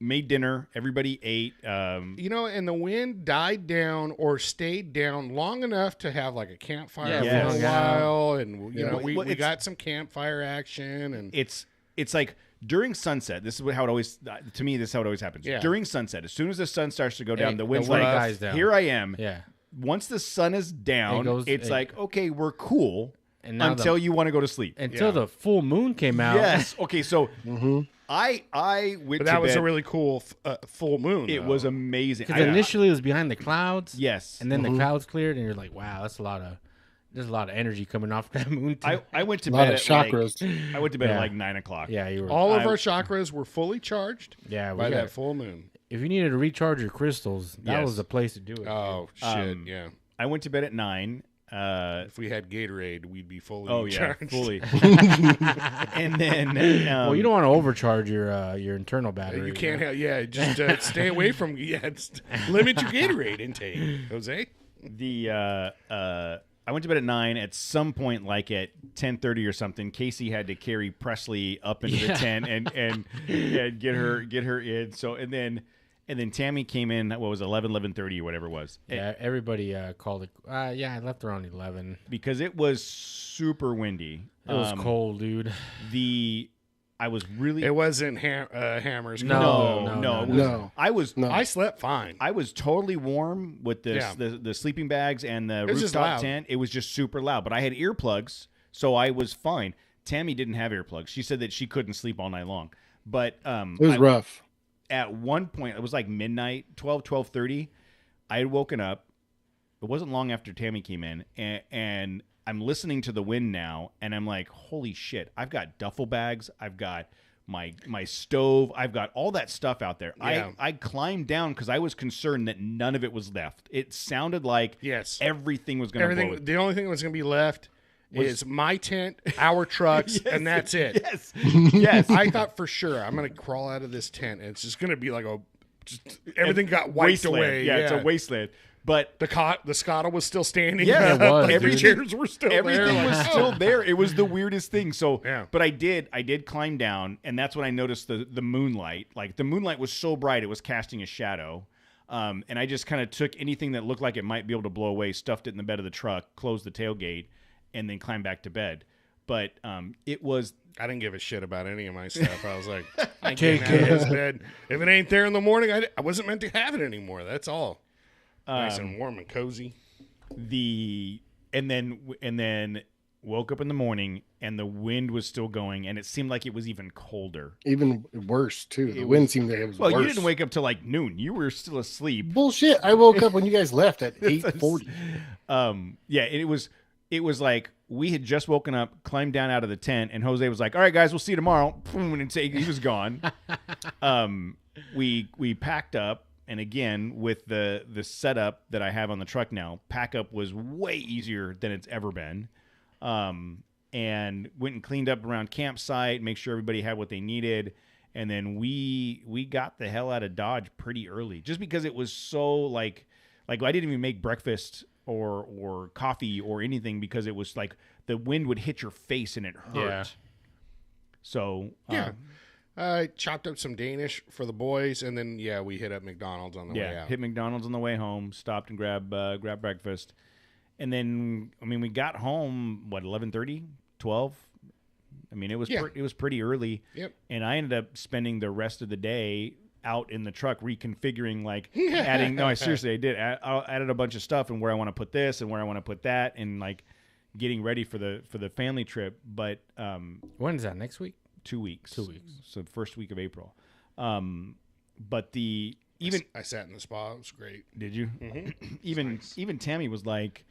Made dinner. Everybody ate. And the wind died down or stayed down long enough to have like a campfire Yeah, for we a hung while, and Yeah. we Well, it's- got some campfire action, and It's it's like during sunset. This is how it always. To me, this is how it always happens. Yeah. During sunset, as soon as the sun starts to go down, the wind's the wind like, dies down. here I am. Yeah. Once the sun is down, it's like, okay, we're cool And until you want to go to sleep. Until the full moon came out. Yes. Okay. So I went. But that to was bed. a really cool full moon. It was amazing. Because initially it was behind the clouds. Yes. And then the clouds cleared, and you're like, wow, there's a lot of energy coming off that moon. I went to A lot bed of at chakras. I went to bed at Yeah. like 9 o'clock. Yeah, you were. All of our chakras were fully charged Yeah, by that full moon. If you needed to recharge your crystals, that Yes. was the place to do it. Oh, shit, yeah. I went to bed at 9. If we had Gatorade, we'd be fully Oh yeah, charged. fully. And then, Well, you don't want to overcharge your internal battery. You can't have, just stay away from, limit your Gatorade intake, Jose. I went to bed at 9. At some point, like at 10:30 or something, Casey had to carry Presley up into the tent and get her in. So and then Tammy came in. What was it, 11:30 or whatever it was? Yeah, everybody called it. Yeah, I left around 11. Because it was super windy. It was cold, dude. I was really. It wasn't hammers. No. I slept fine. I was totally warm with the sleeping bags and the rooftop tent. It was just super loud, but I had earplugs, so I was fine. Tammy didn't have earplugs. She said that she couldn't sleep all night long. But it was rough. At one point, it was like midnight, 12:30. I had woken up. It wasn't long after Tammy came in, and I'm listening to the wind now, and I'm like, holy shit, I've got duffel bags, I've got my stove, I've got all that stuff out there. Yeah. I climbed down because I was concerned that none of it was left. It sounded like everything was going to blow. The only thing that was going to be left is my tent, our trucks, and that's it. Yes. Yes. I thought for sure I'm going to crawl out of this tent, and it's just going to be like everything got wiped wasteland. away. Yeah, it's a wasteland. But the Scotto was still standing. Yeah, it was. Every chairs were still everything there. was still there. It was the weirdest thing. So, Yeah. but I did climb down, and that's when I noticed the moonlight. Like the moonlight was so bright, it was casting a shadow. And I just kind of took anything that looked like it might be able to blow away, stuffed it in the bed of the truck, closed the tailgate, and then climbed back to bed. But it was. I didn't give a shit about any of my stuff. I was like, I can't out of this bed. If it ain't there in the morning, I wasn't meant to have it anymore. That's all. Nice and warm and cozy. And then woke up in the morning, and the wind was still going, and it seemed like it was even colder. Even worse too. The wind seemed like it was worse. You didn't wake up till like noon. You were still asleep. Bullshit. I woke up when you guys left at 8:40. Yeah, it was like we had just woken up, climbed down out of the tent, and Jose was like, "All right, guys, we'll see you tomorrow." Boom, and he was gone. We packed up, and again with the setup that I have on the truck now, pack up was way easier than it's ever been. And went and cleaned up around campsite, make sure everybody had what they needed, and then we got the hell out of Dodge pretty early, just because it was so like I didn't even make breakfast or coffee or anything, because it was like the wind would hit your face and it hurt. Yeah. So I chopped up some Danish for the boys, and then we hit up McDonald's on the way out. Hit McDonald's on the way home, stopped and grabbed breakfast. And then, we got home, 11:30, 12? It was pretty early. Yep. And I ended up spending the rest of the day out in the truck reconfiguring, adding. No, I seriously, I did. I added a bunch of stuff and where I want to put this and where I want to put that, and getting ready for the family trip. But when is that? Next week? 2 weeks. 2 weeks. So the first week of April. But I sat in the spa. It was great. Did you? Mm-hmm. Even Tammy was like,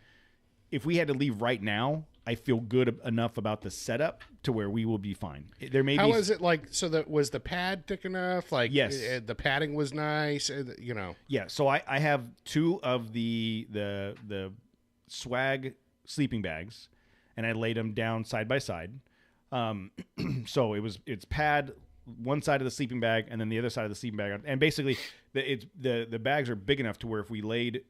if we had to leave right now, I feel good enough about the setup to where we will be fine. There may How be. was it was the pad thick enough? Yes. The padding was nice. Yeah. So I have two of the swag sleeping bags, and I laid them down side by side. So it's pad one side of the sleeping bag and then the other side of the sleeping bag, and basically the bags are big enough to where if we laid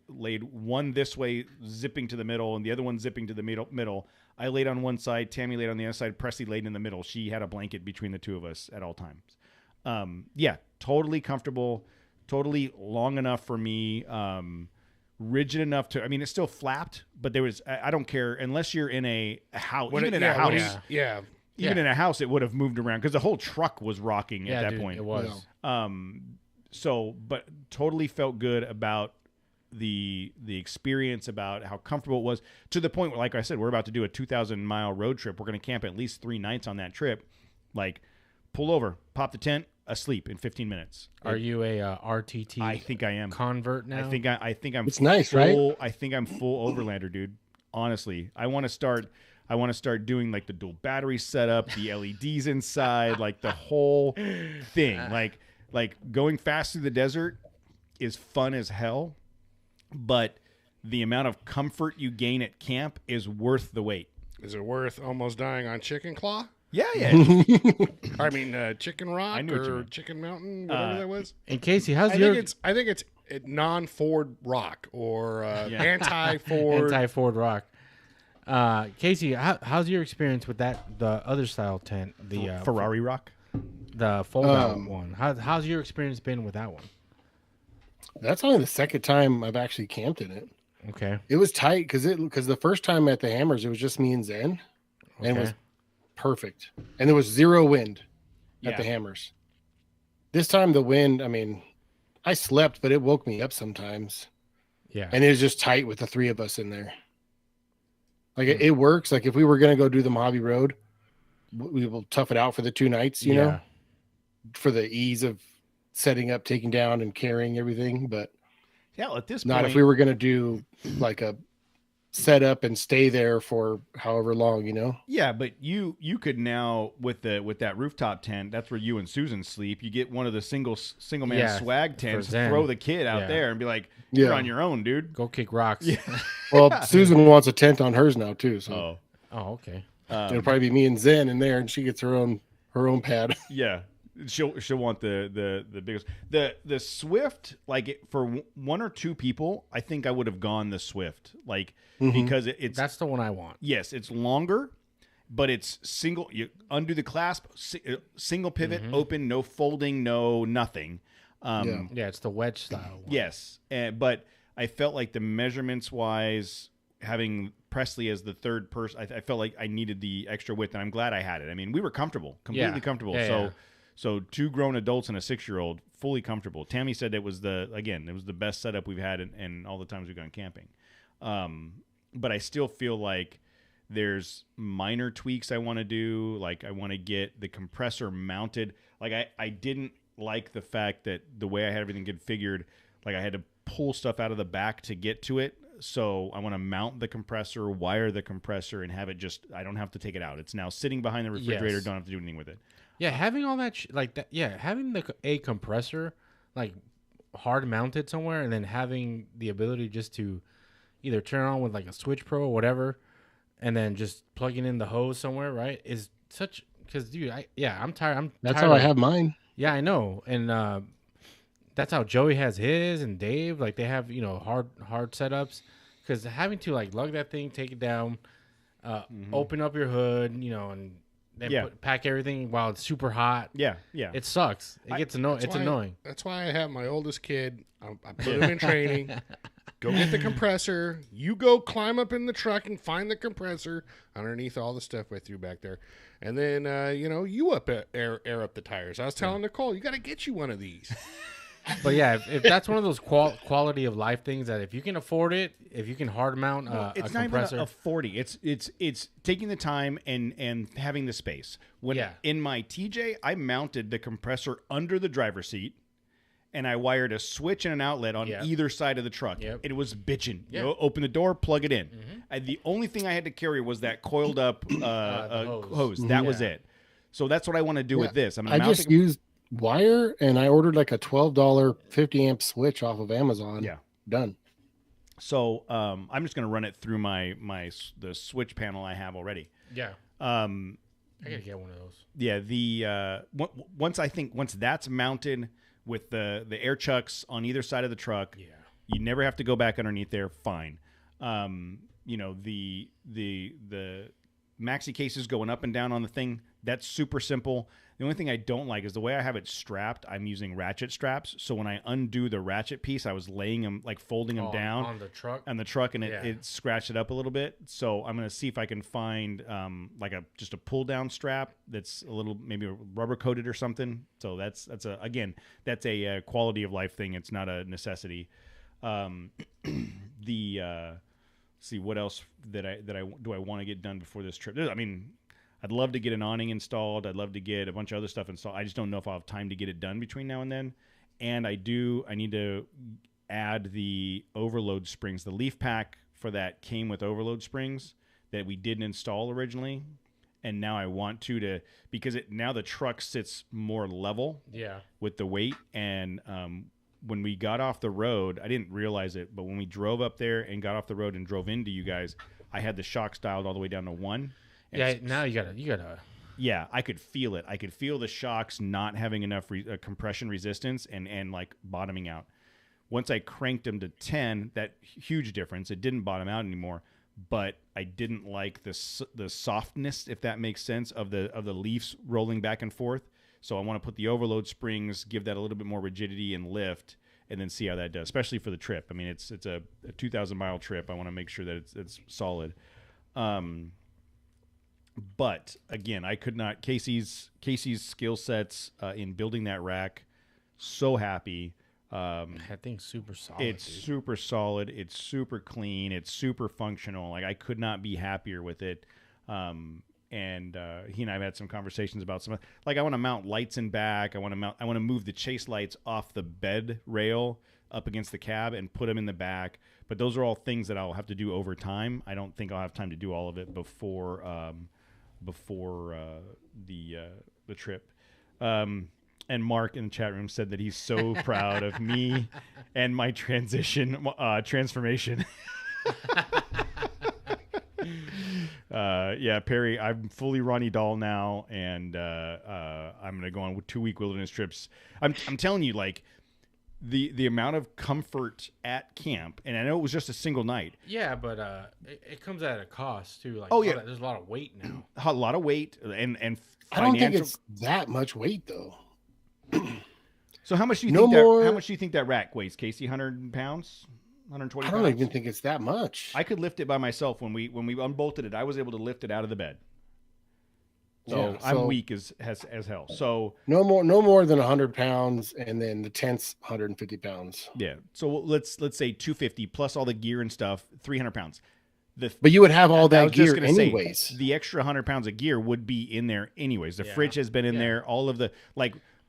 one this way zipping to the middle and the other one zipping to the middle, I laid on one side, Tammy laid on the other side, Presley laid in the middle. She had a blanket between the two of us at all times. Totally comfortable, totally long enough for me, rigid enough to, it's still flapped, but I don't care unless you're in a house, even in a house. even in a house, it would have moved around because the whole truck was rocking at that point. It was. So, but totally felt good about the experience, about how comfortable it was, to the point where, like I said, we're about to do a 2,000-mile road trip. We're going to camp at least 3 nights on that trip. Like, pull over, pop the tent, asleep in 15 minutes. Are you a RTT? I think I am convert now. I think I'm. It's nice, full, right? I think I'm full overlander, dude. Honestly, I want to start doing like the dual battery setup, the LEDs inside, like the whole thing. Like going fast through the desert is fun as hell, but the amount of comfort you gain at camp is worth the wait. Is it worth almost dying on Chicken Claw? Yeah. I mean, Chicken Rock or Chicken Mountain, whatever that was. And Casey, I think it's non-Ford Rock or anti-Ford. Anti-Ford Rock. Casey, how's your experience with the other style tent, the Ferrari Rock, the fold-out one? How's your experience been with that one? That's only the second time I've actually camped in it. Okay. It was tight because the first time at the Hammers, it was just me and Zen, and it was perfect. And there was 0 wind at the Hammers. This time the wind, I mean, I slept, but it woke me up sometimes. Yeah. And it was just tight with the 3 of us in there. Like it works. Like if we were going to go do the Mojave Road, we will tough it out for the 2 nights, you know, for the ease of setting up, taking down, and carrying everything. But at this not point, if we were going to do like a set up and stay there for however long, you know. Yeah, but you could now with that rooftop tent. That's where you and Susan sleep. You get one of the single man swag tents, throw the kid out there, and be like, "You're on your own, dude. Go kick rocks." Yeah. Well, Susan wants a tent on hers now too. So okay. It'll probably be me and Zen in there, and she gets her own pad. Yeah. She'll want the biggest the Swift, like for 1 or 2 people. I think I would have gone the Swift, like because it's that's the one I want. Yes, it's longer, but it's single. You undo the clasp, single pivot, open, no folding, no nothing. It's the wedge style one. Yes, but I felt like the measurements wise, having Presley as the third person, I felt like I needed the extra width, and I'm glad I had it. I mean, we were completely comfortable. So 2 grown adults and a 6-year-old, fully comfortable. Tammy said it was the best setup we've had in all the times we've gone camping. But I still feel like there's minor tweaks I want to do. Like I want to get the compressor mounted. Like I didn't like the fact that the way I had everything configured, like I had to pull stuff out of the back to get to it. So I want to mount the compressor, wire the compressor, and have it I don't have to take it out. It's now sitting behind the refrigerator. Yes. Don't have to do anything with it. Yeah, having all that like that. Yeah, having a compressor like hard mounted somewhere, and then having the ability just to either turn on with like a Switch Pro or whatever, and then just plugging in the hose somewhere, right? Is such because dude, I'm tired. That's how I have mine. Yeah, I know, and that's how Joey has his, and Dave. Like they have hard setups, because having to like lug that thing, take it down, open up your hood, and then pack everything while it's super hot. Yeah. It sucks. It gets annoying. It's annoying. That's why I have my oldest kid. I put him in training. Go get the compressor. You go climb up in the truck and find the compressor underneath all the stuff I threw back there. And then, you air up the tires. I was telling Nicole, you got to get you one of these. But yeah, if that's one of those quality of life things that if you can afford it, if you can hard mount it's a not compressor, even affording. It's taking the time and having the space. In my TJ, I mounted the compressor under the driver's seat, and I wired a switch and an outlet on either side of the truck. Yep. It was bitching. Open the door, plug it in. The only thing I had to carry was that coiled up hose. That was it. So that's what I want to do with this. I just used wire, and I ordered like a $12 50 amp switch off of Amazon. Yeah, done. So I'm just gonna run it through the switch panel I have already. Yeah. I gotta get one of those. Yeah. Once that's mounted with the air chucks on either side of the truck, you never have to go back underneath there. Fine. The maxi cases going up and down on the thing. That's super simple. The only thing I don't like is the way I have it strapped. I'm using ratchet straps. So when I undo the ratchet piece, I was laying them, like folding them down on the truck. And it scratched it up a little bit. So I'm gonna see if I can find like just a pull down strap that's a little maybe rubber coated or something. So that's a quality of life thing. It's not a necessity. See what else that I want to get done before this trip. I mean, I'd love to get an awning installed. I'd love to get a bunch of other stuff installed. I just don't know if I'll have time to get it done between now and then. And I need to add the overload springs. The leaf pack for that came with overload springs that we didn't install originally. And now I want to because now the truck sits more level with the weight. And when we got off the road, I didn't realize it, but when we drove up there and got off the road and drove into you guys, I had the shocks dialed all the way down to 1. Now you gotta. Yeah, I could feel it. I could feel the shocks not having enough compression resistance and like bottoming out. Once I cranked them to 10, that huge difference. It didn't bottom out anymore, but I didn't like the softness, if that makes sense, of the leaves rolling back and forth. So I want to put the overload springs, give that a little bit more rigidity and lift, and then see how that does, especially for the trip. I mean, it's a 2,000-mile trip. I want to make sure that it's solid. But again, I could not. Casey's skill sets in building that rack, so happy. That thing's super solid. It's super solid. It's super clean. It's super functional. Like I could not be happier with it. And he and I have had some conversations about some. Like I want to mount lights in back. I want to move the chase lights off the bed rail up against the cab and put them in the back. But those are all things that I'll have to do over time. I don't think I'll have time to do all of it before the trip. And Mark in the chat room said that he's so proud of me and my transformation. Perry, I'm fully Ronnie Dahl now, and I'm gonna go on with 2-week wilderness trips. I'm telling you, like the amount of comfort at camp, and I know it was just a single night. Yeah, but it comes at a cost too. Like, there's a lot of weight now. A lot of weight and I don't think it's that much weight though. So how much do you think that rack weighs, Casey? 100 pounds? 120 I pounds? don't even think it's that much. I could lift it by myself. When we unbolted it, I was able to lift it out of the bed. So I'm weak as hell. So no more than 100 pounds, and then the tent's 150 pounds. Yeah. So let's say 250 plus all the gear and stuff, 300 pounds. But you would have all that gear anyways. The extra 100 pounds of gear would be in there anyways. The fridge has been in there. All of the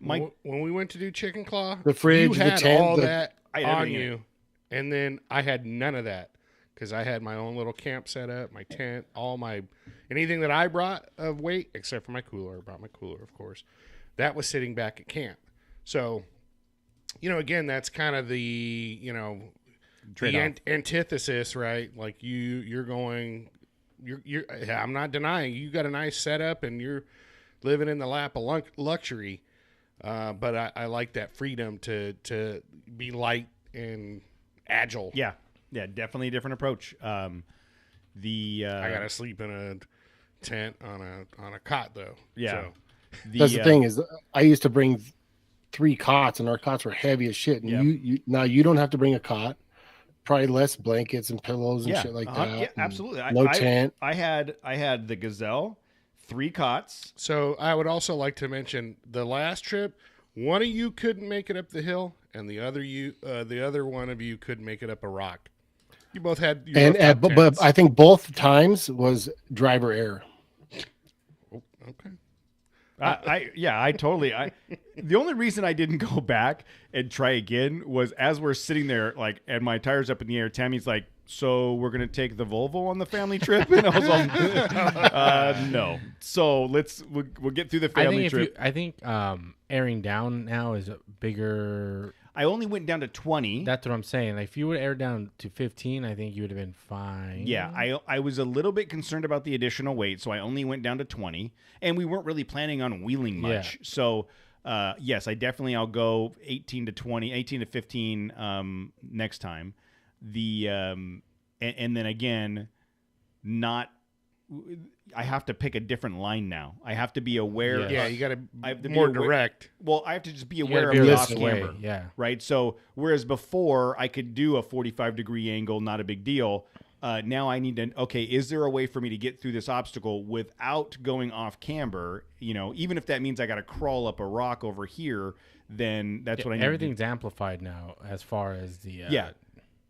when we went to do Chicken Claw, the fridge, you had the tent, all that on you, and then I had none of that because I had my own little camp set up, my tent, anything that I brought of weight except for my cooler. I brought my cooler, of course. That was sitting back at camp. So, again, that's kind of the antithesis, right? Like you're I'm not denying you got a nice setup and you're living in the lap of luxury. But I like that freedom to be light and agile. Yeah, definitely a different approach. I gotta sleep in a tent on a cot though. Yeah, so. That's the thing is, I used to bring 3 cots, and our cots were heavy as shit. And now you don't have to bring a cot. Probably less blankets and pillows and shit like that. Yeah, absolutely. Tent. I had the Gazelle. 3 cots. So I would also like to mention the last trip, one of you couldn't make it up the hill, and the other one of you couldn't make it up a rock. You both had, but I think both times was driver error. Oh, okay. The only reason I didn't go back and try again was as we're sitting there, like, and my tire's up in the air. Tammy's like, "So we're gonna take the Volvo on the family trip?" And I was like, "No." So we'll get through the family trip. I think airing down now is a bigger. I only went down to 20. That's what I'm saying. Like, if you would air down to 15, I think you would have been fine. Yeah, I was a little bit concerned about the additional weight, so I only went down to 20, and we weren't really planning on wheeling much. Yeah. So, yes, I'll go 18 to 15 next time. And then again, not I have to pick a different line now. I have to be aware. Yeah, you got to be more aware, direct. Well, I have to just be You aware gotta of be the less off away, camber. yeah. Right. So whereas before I could do a 45-degree angle, not a big deal. Now I need to. Okay, is there a way for me to get through this obstacle without going off camber? You know, even if that means I got to crawl up a rock over here, then that's what I need. Everything's amplified now as far as the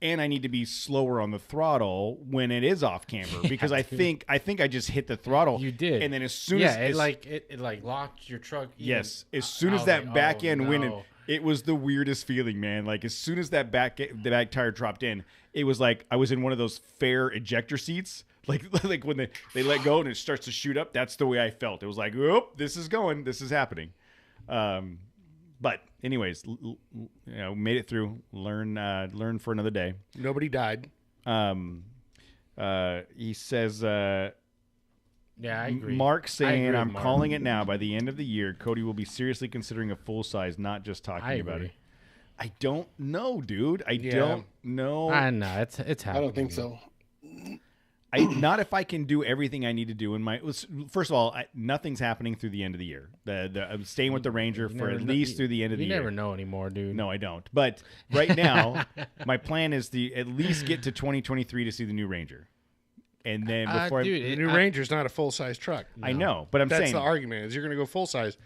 and I need to be slower on the throttle when it is off camber because I think I just hit the throttle. You did, and then as soon as it locked your truck. Yes, as soon as that back end went in, no. it was the weirdest feeling, man. Like as soon as that the back tire dropped in, it was like I was in one of those fair ejector seats. Like when they let go and it starts to shoot up. That's the way I felt. It was like, oh, this is going, this is happening. But anyways, made it through. Learn for another day. Nobody died. He says, yeah, I agree. Mark saying, I'm Mark. calling it now. By the end of the year, Cody will be seriously considering a full size, not just talking about it. I don't know, dude. I don't know. I know it's happening. I don't think so. Not if I can do everything I need to do in my. First of all, nothing's happening through the end of the year. I'm staying with the Ranger for at least through the end of the year. You never know anymore, dude. No, I don't. But right now, my plan is to at least get to 2023 to see the new Ranger, and then before the new Ranger's not a full size truck. No. I know, but that's saying the argument is you're going to go full size,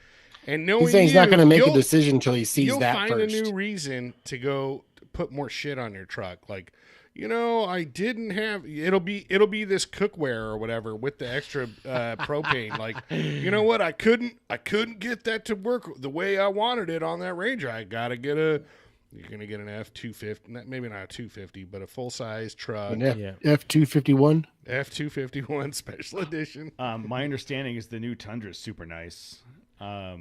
and knowing He's saying he's not going to make a decision until he sees you'll that find first. a new reason to go put more shit on your truck, like. I didn't have. It'll be this cookware or whatever with the extra propane. Like, you know what? I couldn't get that to work the way I wanted it on that Ranger. I gotta get a. You're gonna get an F-250, maybe not a 250, but a full size truck. An F-251. F-251 special edition. My understanding is the new Tundra is super nice.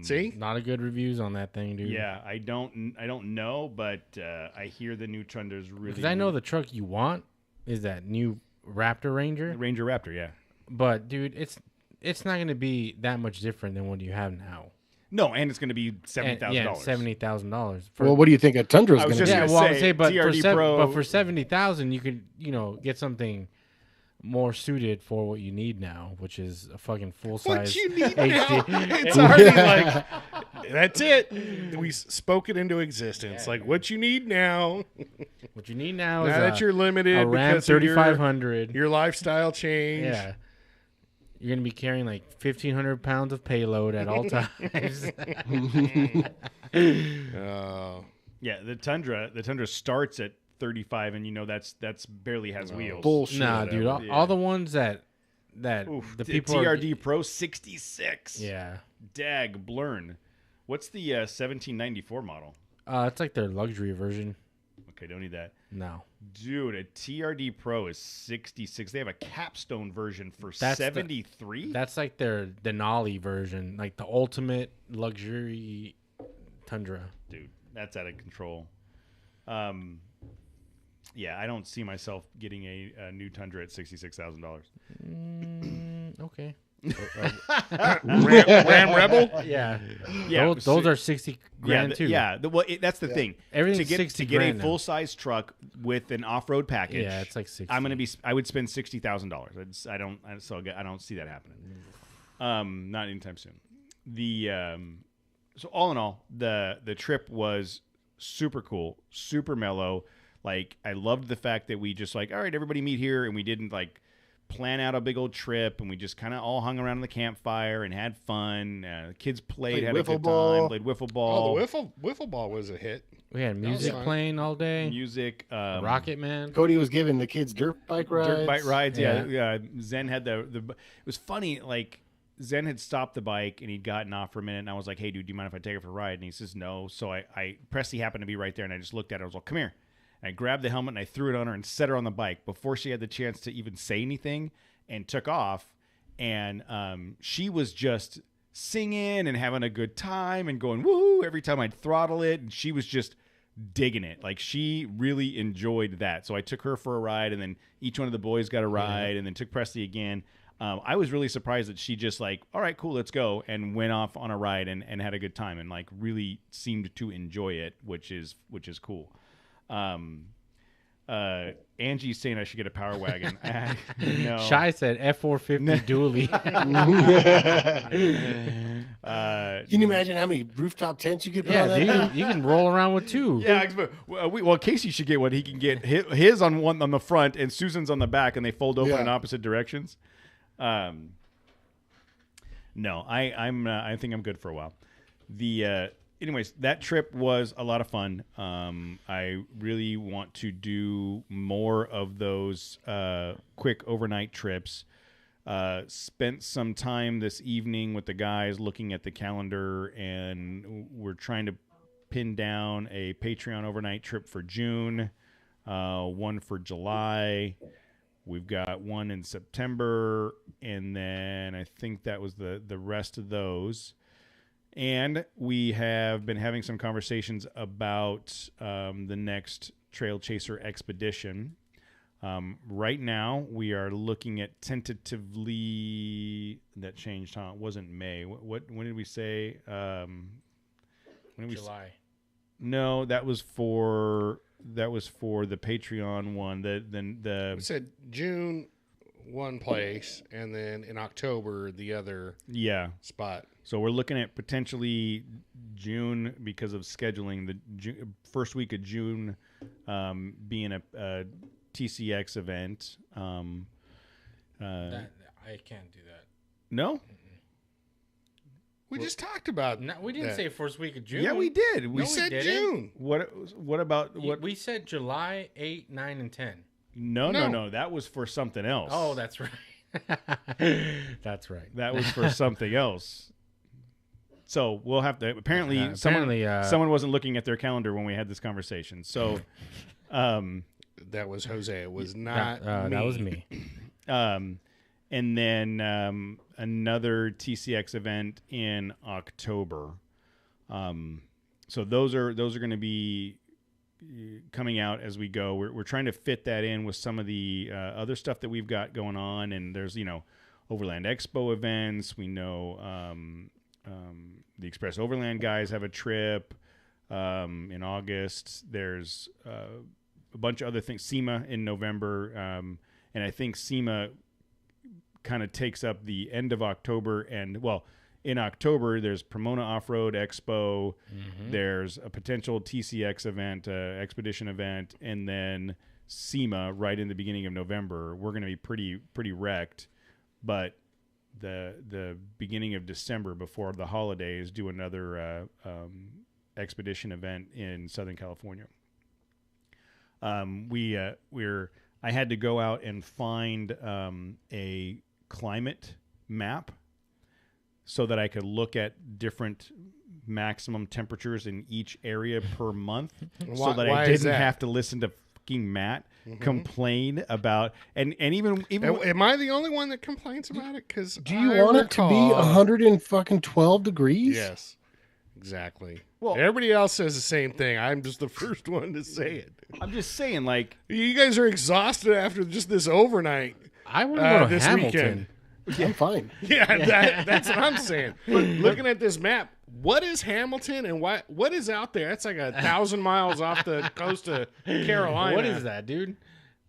See, not a good reviews on that thing, dude. Yeah, I don't know, but I hear the new Tundra's really. Because I know the truck you want is that new Raptor Ranger. Ranger Raptor, yeah. But dude, it's not going to be that much different than what you have now. No, and it's going to be $70,000. Yeah, $70,000. Well, what do you think a Tundra is going to be? Yeah, well, I would say, but TRD for $70,000, you could get something more suited for what you need now, which is a fucking full size. What you need now? It's already like that's it. We spoke it into existence. Like what you need now. What you need now is that you're limited a Ram because of 3500. Your lifestyle change. Yeah. You're gonna be carrying like 1,500 pounds of payload at all times. Yeah, the Tundra starts at 35, and that's barely has wheels. Bullshit. Nah, dude, all the ones that the people TRD Pro 66. Yeah. Dag Blurn. What's the 1794 model? It's like their luxury version. Okay, don't need that. No. Dude, a TRD Pro is 66. They have a capstone version for 73. That's like their Denali version, like the ultimate luxury Tundra. Dude, that's out of control. Yeah, I don't see myself getting a new Tundra at $66,000. Okay. Ram Rebel? Yeah. Yeah, those are 60 grand too. Yeah, that's the thing. Everything's to 60 get a grand now. full size truck with an off road package. Yeah, it's like 60. I would spend $60,000. I don't see that happening. Not anytime soon. So all in all, the trip was super cool, super mellow. Like, I loved the fact that we just all right, everybody meet here, and we didn't plan out a big old trip, and we just kind of all hung around the campfire and had fun. The kids played had a good time, played wiffle ball. Oh, the wiffle ball was a hit. We had music playing all day. Music, Rocket Man. Cody was giving the kids dirt bike rides. Yeah. Zen had the. It was funny, Zen had stopped the bike and he'd gotten off for a minute, and I was like, "Hey, dude, do you mind if I take her for a ride?" And he says, "No." So Presley happened to be right there, and I just looked at her. I was like, "Come here." And I grabbed the helmet and I threw it on her and set her on the bike before she had the chance to even say anything, and took off. And she was just singing and having a good time and going woo every time I'd throttle it, and she was just digging it. She really enjoyed that. So I took her for a ride, and then each one of the boys got a ride, and then took Presley again. I was really surprised that she just all right, cool, let's go, and went off on a ride and had a good time, and really seemed to enjoy it, which is cool. Angie's saying I should get a Power Wagon. No. Shy said F450 dually. Can you imagine how many rooftop tents you could put on Yeah, that? dude, you can roll around with two. Yeah, well, Casey should get one. He can get his on the front and Susan's on the back, and they fold open in opposite directions. No, I think I'm good for a while. Anyways, that trip was a lot of fun. I really want to do more of those quick overnight trips. Spent some time this evening with the guys looking at the calendar, and we're trying to pin down a Patreon overnight trip for June, one for July. We've got one in September, and then I think that was the rest of those. And we have been having some conversations about the next Trail Chaser expedition. Right now, we are looking at tentatively. That changed, huh? It wasn't May. When did we say? July. No, that was for the Patreon one. We said June one place, and then in October the other spot. So we're looking at potentially June because of scheduling. The first week of June being a TCX event. I can't do that. No? We just talked about. No, we didn't say first week of June. Yeah, we did. We said June. What about what? We said July 8, 9, and 10. No. That was for something else. Oh, that's right. That's right. That was for something else. So we'll have to. Apparently, someone wasn't looking at their calendar when we had this conversation. So, that was Jose. It was not. Me. That was me. And then another TCX event in October. So those are going to be coming out as we go. We're trying to fit that in with some of the other stuff that we've got going on. And there's Overland Expo events. We know the Express Overland guys have a trip in August. There's a bunch of other things. SEMA in November, and I think SEMA kind of takes up the end of October. And in October there's Pomona Off-Road Expo. Mm-hmm. There's a potential TCX event, expedition event, and then SEMA right in the beginning of November. We're going to be pretty wrecked, but the beginning of December before the holidays do another expedition event in Southern California. I had to go out and find a climate map so that I could look at different maximum temperatures in each area per month, so that I didn't have to listen to fucking Matt complain about and even. Am I the only one that complains about it? Because do you want it to be 112 degrees? Yes, exactly. Well, everybody else says the same thing. I'm just the first one to say it. I'm just saying, like, you guys are exhausted after just this overnight. I want to go to this Hamilton. Yeah, I'm fine. Yeah, that's what I'm saying. Looking at this map, what is Hamilton and what is out there? That's like 1,000 miles off the coast of Carolina. What is that, dude?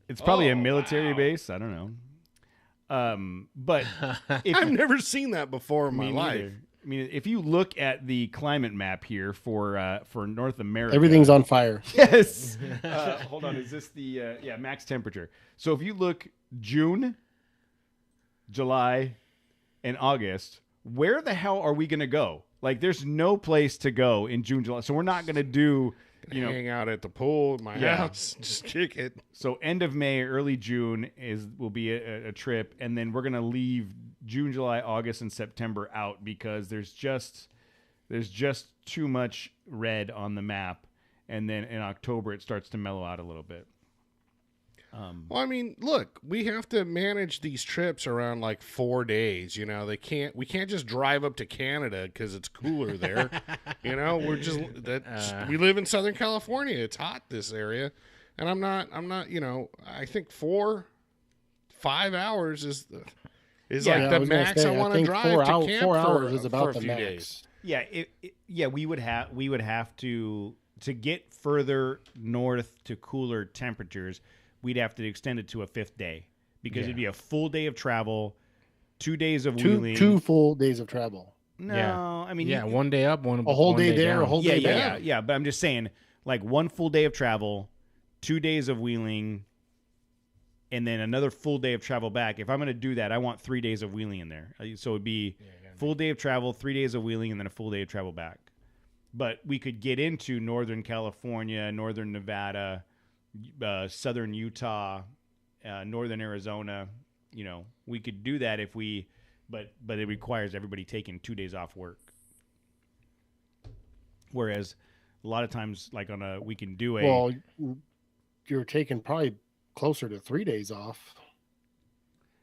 It's probably a military base. I don't know. But I've never seen that before in my life. Neither. I mean, if you look at the climate map here for North America, everything's on fire. Yes. Hold on. Is this the max temperature? So if you look June, July, and August, where the hell are we going to go? Like, there's no place to go in June, July. So we're not going to do, hang out at the pool at my house, just kick it. So end of May, early June will be a trip, and then we're going to leave June, July, August, and September out because there's just too much red on the map, and then in October it starts to mellow out a little bit. Well, I mean, look, we have to manage these trips around like 4 days. We can't just drive up to Canada because it's cooler there. We live in Southern California. It's hot this area, and I'm not. I think 4-5 hours is like the max I want to drive to camp 4 hours for, is about for a the few max. days. Yeah, we would have to to get further north to cooler temperatures, we'd have to extend it to a 5th day because it'd be a full day of travel, 2 days of wheeling. 2 full days of travel. No, I mean, one day up, a whole day there, down. a whole day down. Yeah. But I'm just saying, like 1 full day of travel, 2 days of wheeling, and then another full day of travel back. If I'm going to do that, I want 3 days of wheeling in there. So it'd be full day of travel, 3 days of wheeling, and then a full day of travel back. But we could get into Northern California, Northern Nevada, Southern Utah, Northern Arizona. You know, we could do that if we, but it requires everybody taking 2 days off work. Whereas a lot of times, like we can do a. Well, you're taking probably closer to 3 days off.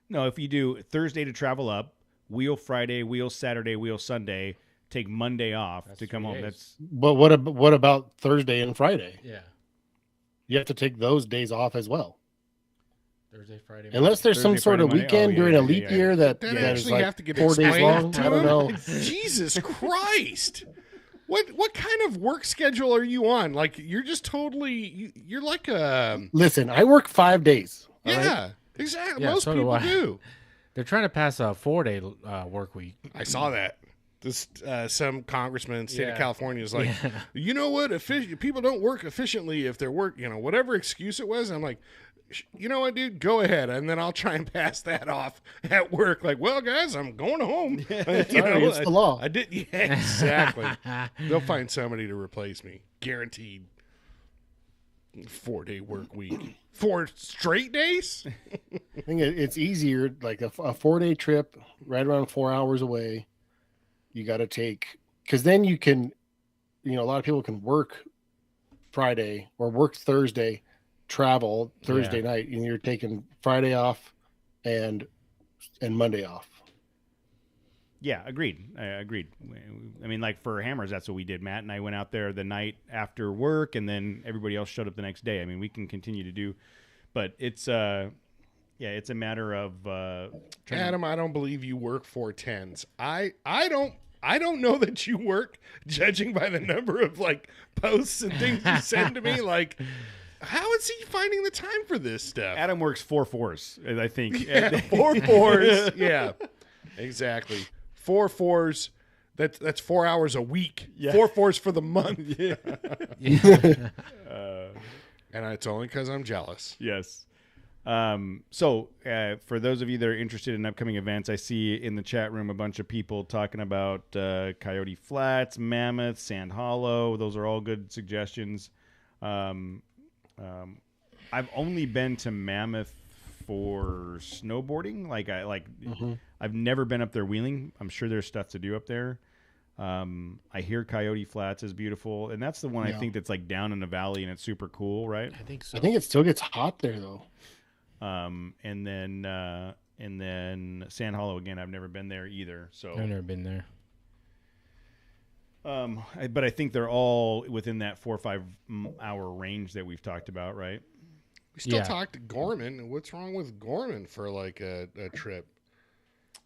No, if you do Thursday to travel up, wheel Friday, wheel Saturday, wheel Sunday, take Monday off to come home. Days. But what about Thursday and Friday? Yeah. You have to take those days off as well. Thursday, Friday. Unless there's Thursday, some sort Friday, of Monday. weekend during a leap year that That is actually like have to get 4 days explained long. to I don't him? know. Jesus Christ. What kind of work schedule are you on? Like you're just totally you're like a Listen, I work 5 days. all right? yeah, exactly. Yeah, Most so do people I. do. They're trying to pass a 4-day work week. I saw that. This some congressman in the state of California is like, you know what? People don't work efficiently if they're whatever excuse it was. I'm like, you know what, dude? Go ahead, and then I'll try and pass that off at work. Like, well, guys, I'm going home. Sorry, it's the law. I did. Yeah, exactly. They'll find somebody to replace me, guaranteed. 4-day work week, 4 straight days. I think it's easier, like a 4-day trip, right around 4 hours away. You got to take, because then you can, a lot of people can work Friday or work Thursday, travel Thursday night, and you're taking Friday off and Monday off. Yeah, agreed. Agreed. I mean, like for Hammers, that's what we did. Matt and I went out there the night after work, and then everybody else showed up the next day. I mean, we can continue to do, but it's it's a matter of Adam, I don't believe you work 410s. I don't know that you work, judging by the number of like posts and things you send to me. Like, how is he finding the time for this stuff? Adam works 4 4s, I think. Yeah, 4 4s. Yeah, exactly. 4 4s. That's 4 hours a week. Yeah. 4 4s for the month. Yeah. And it's only because I'm jealous. Yes. So for those of you that are interested in upcoming events, I see in the chat room a bunch of people talking about Coyote Flats, Mammoth, Sand Hollow. Those are all good suggestions. I've only been to Mammoth for snowboarding. I've never been up there wheeling. I'm sure there's stuff to do up there. I hear Coyote Flats is beautiful, and that's the one I think that's like down in the valley, and it's super cool, right? I think so. I think it still gets hot there though. And then Sand Hollow again. I've never been there either. So I've never been there. But I think they're all within that 4 or 5 hour range that we've talked about, right? We still talked to Gorman. What's wrong with Gorman for like a trip?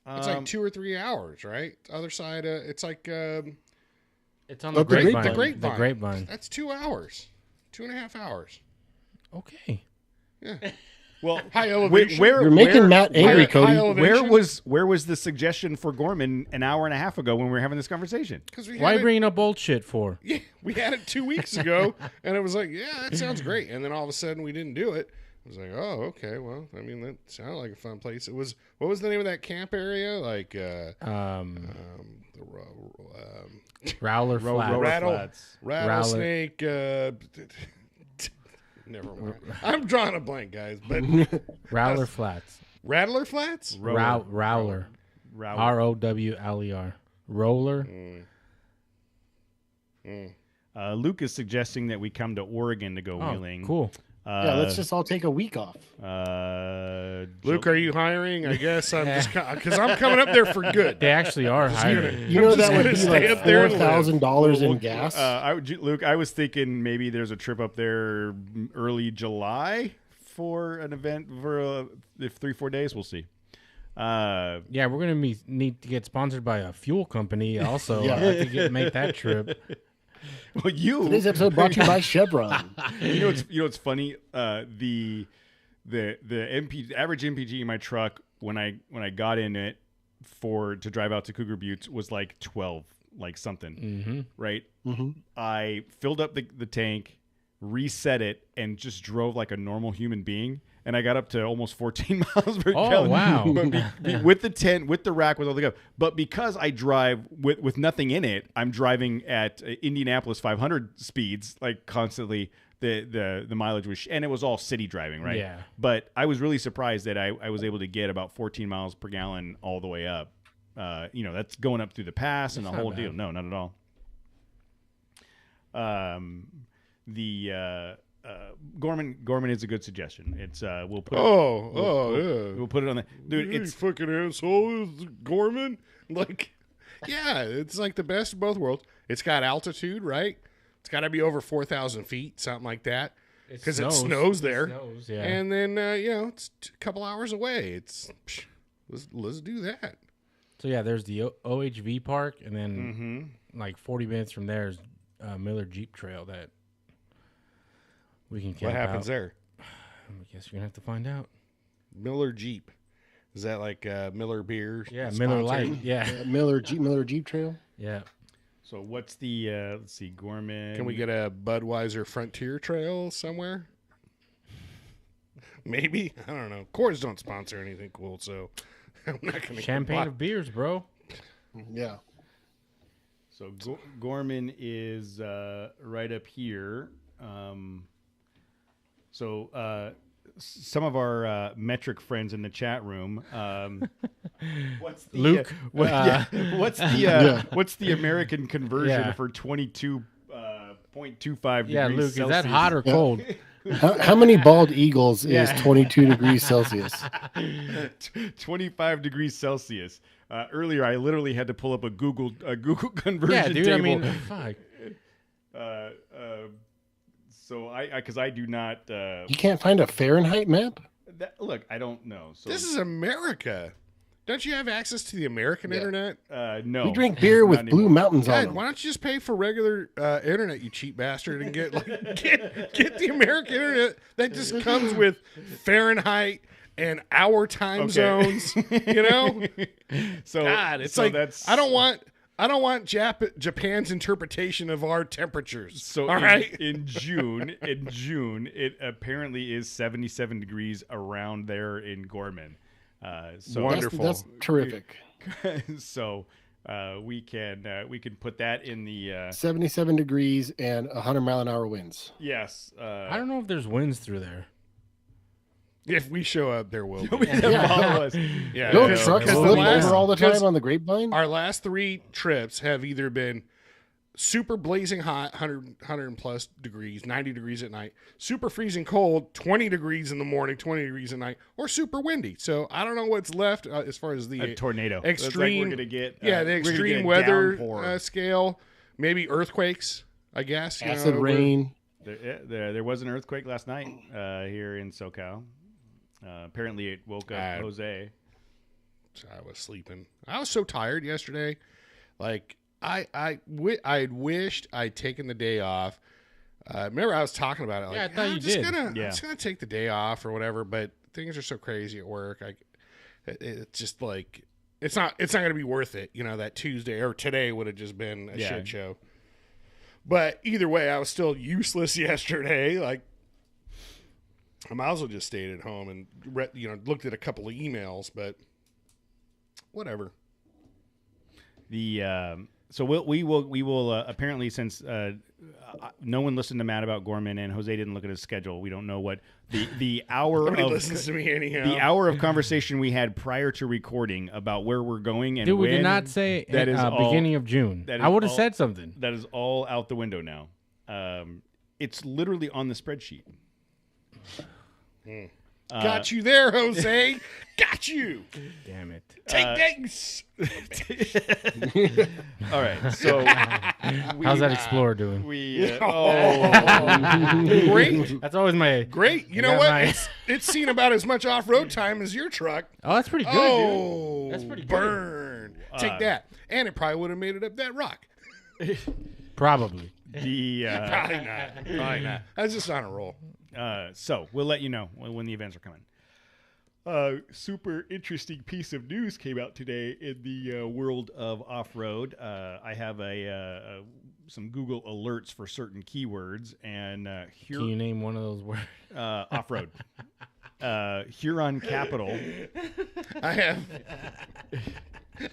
It's like 2 or 3 hours, right? Other side, it's like It's on the Grapevine. grapevine. The The grapevine. that's 2 hours, 2.5 hours. Okay. Yeah. Well, High elevation. You're making Matt angry, high Cody. elevation. Where was the suggestion for Gorman an hour and a half ago when we were having this conversation? Because we Why had it, bringing up old shit for? yeah, we had it 2 weeks ago, and it was like, yeah, that sounds great. And then all of a sudden, we didn't do it. I was like, oh, okay. Well, I mean, that sounded like a fun place. It was. What was the name of that camp area? Like, Rowler Flats. Flats. rattlesnake. Never mind. I'm drawing a blank, guys. But Rowler Flats. Rattler Flats. Rowler. ROWLER. Roller. Luke is suggesting that we come to Oregon to go Oh, wheeling. cool. Let's just all take a week off. Luke, are you hiring? I guess I'm just because I'm coming up there for good. They actually are hiring. You know I'm just that would gonna be stay like up there and live. $4,000 in gas. Luke, I was thinking maybe there's a trip up there early July for an event for 3-4 days. We'll see. Yeah, we're gonna need to get sponsored by a fuel company. Also, Yeah. to make that trip. Well, Today's episode brought to you by Chevron. you know what's funny? The average MPG in my truck when I got in it to drive out to Cougar Buttes was like 12, like something, right? Mm-hmm. I filled up the tank, reset it, and just drove like a normal human being. And I got up to almost 14 miles per gallon. Oh, wow. But with the tent, with the rack, with all the stuff. But because I drive with nothing in it, I'm driving at Indianapolis 500 speeds, like constantly. The mileage was, and it was all city driving, right? Yeah. But I was really surprised that I was able to get about 14 miles per gallon all the way up. That's going up through the pass and the whole deal. No, not at all. Gorman is a good suggestion. It's we'll put we'll put it on the dude. It's fucking asshole, is Gorman. Like, yeah, it's like the best of both worlds. It's got altitude, right? It's got to be over 4,000 feet, something like that, because it snows there. Yeah. And then it's a couple hours away. Let's do that. So yeah, there's the OHV park, and then like 40 minutes from there is Miller Jeep Trail that we can camp What happens out. there? I guess you're gonna have to find out. Miller Jeep. Is that like Miller beer? Yeah, sponsor? Miller Lite. Yeah, Miller Jeep Trail. yeah. So what's the let's see, Gorman? Can we get a Budweiser Frontier Trail somewhere? Maybe, I don't know. Coors don't sponsor anything cool, so I'm not gonna Champagne of beers, bro. Yeah. So Gorman is right up here. Some of our metric friends in the chat room. What's the Luke? what's the American conversion for 22.25 degrees? Yeah, Luke. Celsius? Is that hot or cold? How many bald eagles is 22 degrees Celsius? 25 degrees Celsius. Earlier, I literally had to pull up a Google conversion. Yeah, dude. table. I mean, fuck. So because I do not. You can't find a Fahrenheit map? Look, I don't know. So This is America. Don't you have access to the American internet? no. We drink beer with not blue anymore. mountains on God, them. why don't you just pay for regular internet, you cheap bastard, and get the American internet that just comes with Fahrenheit and our time zones? You know, So God, it's so like that's I don't want Japan's interpretation of our temperatures. So all right, in June, it apparently is 77 degrees around there in Gorman. So Wonderful. That's terrific. so we can put that in the 77 degrees and 100-mile-an-hour winds. yes. I don't know if there's winds through there. if we show up, there will be. Follow us. Yeah, Don't yeah, trucks because flip the last- over all the because time on the grapevine? Our last 3 trips have either been super blazing hot, 100 plus degrees, 90 degrees at night, super freezing cold, 20 degrees in the morning, 20 degrees at night, or super windy. So I don't know what's left as far as the A tornado. extreme. Looks like we're gonna get the we're gonna get extreme a weather downpour. scale, maybe earthquakes. I guess you Acid know, rain. There was an earthquake last night here in SoCal. Apparently, it woke up Jose. I was sleeping. I was so tired yesterday. Like I had wished I'd taken the day off. Remember I was talking about it. Like, Yeah, I thought you did. I'm just gonna take the day off or whatever. But things are so crazy at work. It's just like it's not gonna be worth it. You know, that Tuesday or today would have just been a shit show. But either way, I was still useless yesterday. Like I might as well just stayed at home and looked at a couple of emails. But whatever. So we will apparently, since no one listened to Matt about Gorman and Jose didn't look at his schedule, we don't know what the hour Nobody of listens to me anyhow. the hour of conversation we had prior to recording about where we're going and Dude, we when. did not say that is all- beginning of June. that is I would have all- said something. That is all out the window now. It's literally on the spreadsheet. Got you there, Jose. Got you. Damn it. Take thanks. All right, so How's that Explorer doing? Great. That's always my. Great. You I know got what? my- It's seen about as much off-road time as your truck. Oh, that's pretty good, Oh, dude. That's pretty good. burn. Take that. And it probably would have made it up that rock. Probably. Probably not. Probably not. That's just on a roll. So we'll let you know when the events are coming. Super interesting piece of news came out today in the world of off-road. I have some Google alerts for certain keywords, and here, can you name one of those words? Off-road. Huron Capital. I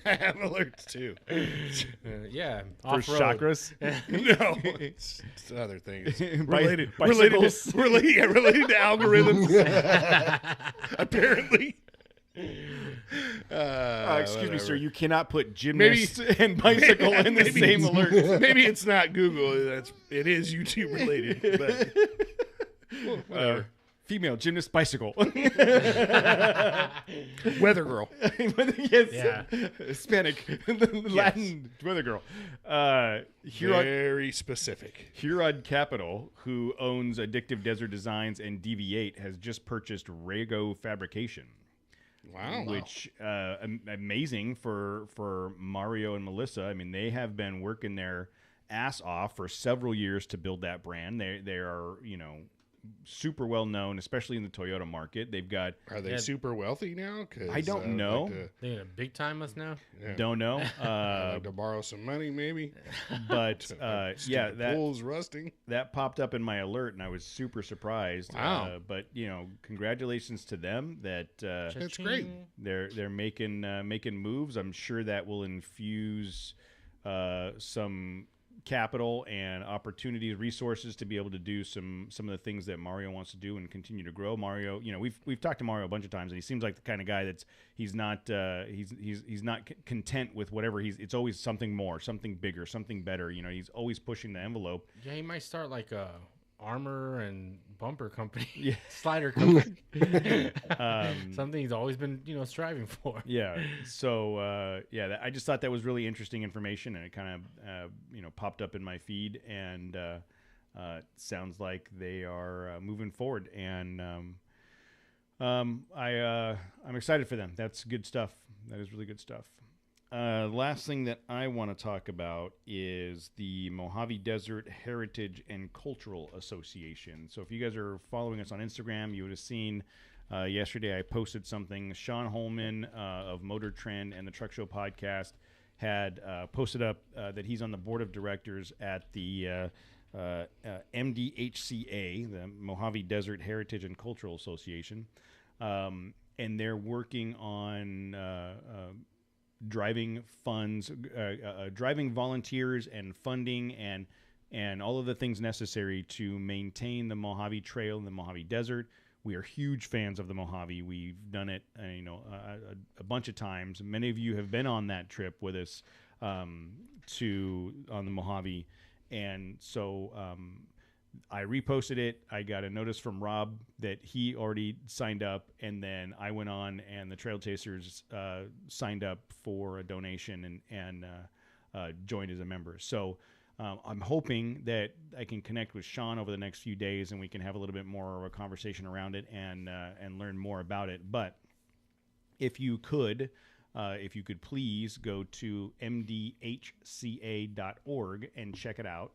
have alerts too. Yeah, For chakras. No, it's other things related to algorithms. Apparently. Excuse me, sir. You cannot put gymnast and bicycle in the same alert. Maybe it's not Google. It is YouTube related. But whatever. Female gymnast bicycle. Weather girl. Yes. Yeah. Hispanic. Latin weather girl. Very specific. Huron Capital, who owns Addictive Desert Designs and DV8, has just purchased Rego Fabrication. Wow. Which amazing for Mario and Melissa. I mean, they have been working their ass off for several years to build that brand. They are, super well known, especially in the Toyota market. They've got. Are they super wealthy now? 'Cause I don't know. They gonna big time us now? Yeah. Don't know. I'd like to borrow some money, maybe. But yeah, that pool's rusting. That popped up in my alert, and I was super surprised. Wow. But congratulations to them. That's great. They're making moves. I'm sure that will infuse some capital and opportunities, resources to be able to do some of the things that Mario wants to do and continue to grow. Mario, we've talked to Mario a bunch of times, and he seems like the kind of guy he's not content with whatever it's always something more, something bigger, something better. He's always pushing the envelope. Yeah, he might start like a armor and bumper company, Yeah. slider company. Something he's always been, striving for. Yeah. So, I just thought that was really interesting information, and it kind of, popped up in my feed, and sounds like they are moving forward, and I'm excited for them. That's good stuff. That is really good stuff. Last thing that I want to talk about is the Mojave Desert Heritage and Cultural Association. So if you guys are following us on Instagram, you would have seen yesterday I posted something. Sean Holman of Motor Trend and the Truck Show podcast had posted up that he's on the board of directors at the MDHCA, the Mojave Desert Heritage and Cultural Association, and they're working on driving funds, driving volunteers and funding and all of the things necessary to maintain the Mojave Trail in the Mojave Desert. We are huge fans of the Mojave. We've done it, a bunch of times. Many of you have been on that trip with us on the Mojave, and so I reposted it. I got a notice from Rob that he already signed up, and then I went on, and the Trail Chasers signed up for a donation and joined as a member. So I'm hoping that I can connect with Sean over the next few days, and we can have a little bit more of a conversation around it and learn more about it. But if you could please go to mdhca.org and check it out.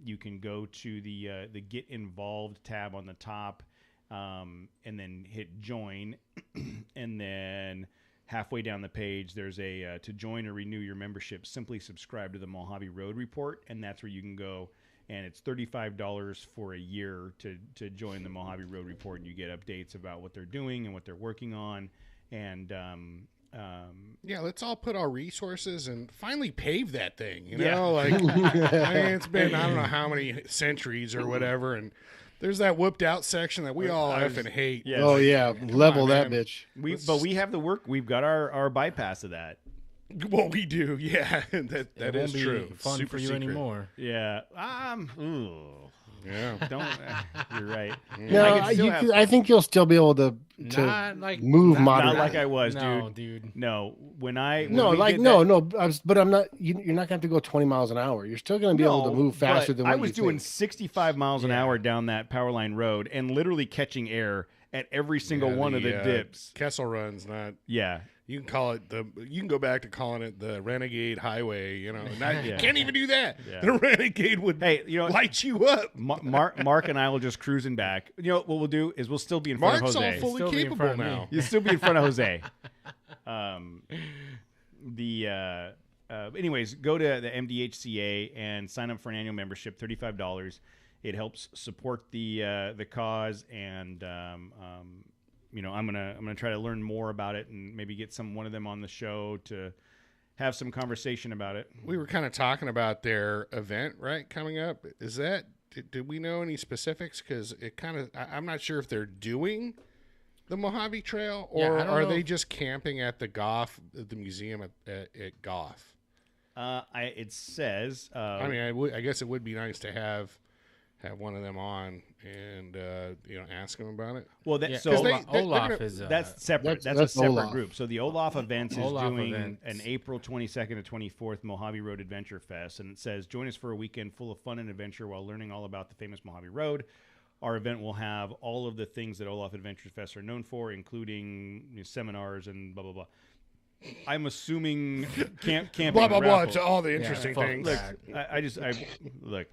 You can go to the Get Involved tab on the top, and then hit join, and then halfway down the page there's a to join or renew your membership, simply subscribe to the Mojave Road Report, and that's where you can go, and it's $35 for a year to join the Mojave Road Report, and you get updates about what they're doing and what they're working on, and let's all put our resources and finally pave that thing. Yeah. It's been I don't know how many centuries or whatever, and there's that whooped out section that we all effing hate. Yeah. Oh yeah, level that man. bitch. But we have the work. We've got our bypass of that. Well, we do, yeah. That It is won't be true. fun Super for you secret. anymore. Yeah. Yeah. Don't. You're right. No, I can still I think you'll still be able to Not like move not- moderately. Not like I was, No, dude. dude. No, when we like did no, that- no. But I'm not. You're not going to have to go 20 miles an hour. You're still going to be able to move faster but than what I was you doing think. 65 miles an hour down that power line road and literally catching air at every single one of the dips. Kessel runs, not. Yeah, You can call it you can go back to calling it the Renegade Highway, you know. You can't even do that. Yeah. The Renegade would light you up. Mark and I will just cruising back. You know what we'll do is we'll still be in front Mark's of Jose. all fully capable now. You'll still be in front of Jose. Anyways, go to the MDHCA and sign up for an annual membership, $35. It helps support the cause, and you know, I'm gonna try to learn more about it and maybe get one of them on the show to have some conversation about it. We were kind of talking about their event, right, coming up. Is that did we know any specifics? Because it kind of I'm not sure if they're doing the Mojave Trail or are they just camping at the museum at Goff? It says. I mean, I guess it would be nice to have one of them on and you know, ask them about it. Well, Olaf is that's separate. That's a separate Olaf. group. So the Olaf Events is doing an April 22nd to 24th Mojave Road Adventure Fest, and it says, join us for a weekend full of fun and adventure while learning all about the famous Mojave Road. Our event will have all of the things that Olaf Adventure Fest are known for, including seminars and blah blah blah. I'm assuming camping, blah blah blah, raffle. to all the interesting things. Look,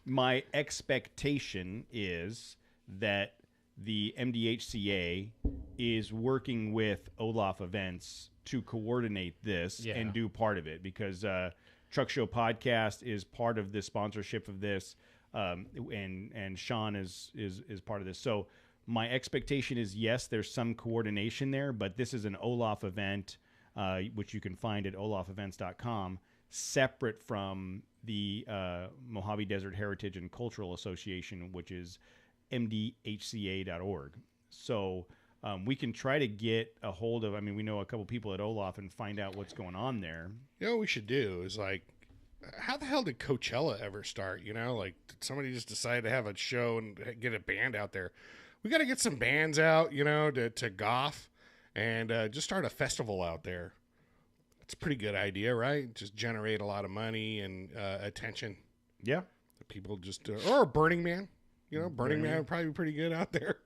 my expectation is that the MDHCA is working with Olaf Events to coordinate this and do part of it, because Truck Show Podcast is part of the sponsorship of this, and Sean is part of this. So my expectation is, yes, there's some coordination there, but this is an Olaf event, which you can find at olafevents.com, separate from the Mojave Desert Heritage and Cultural Association, which is mdhca.org. So we can try to get a hold of, we know a couple people at Olaf and find out what's going on there. You know what we should do is, like, how the hell did Coachella ever start? You know, like, did somebody just decide to have a show and get a band out there? We got to get some bands out, you know, to Goff and just start a festival out there. It's a pretty good idea, right? Just generate a lot of money and attention. Yeah. People just, or Burning Man. You know, Burning Man would probably be pretty good out there.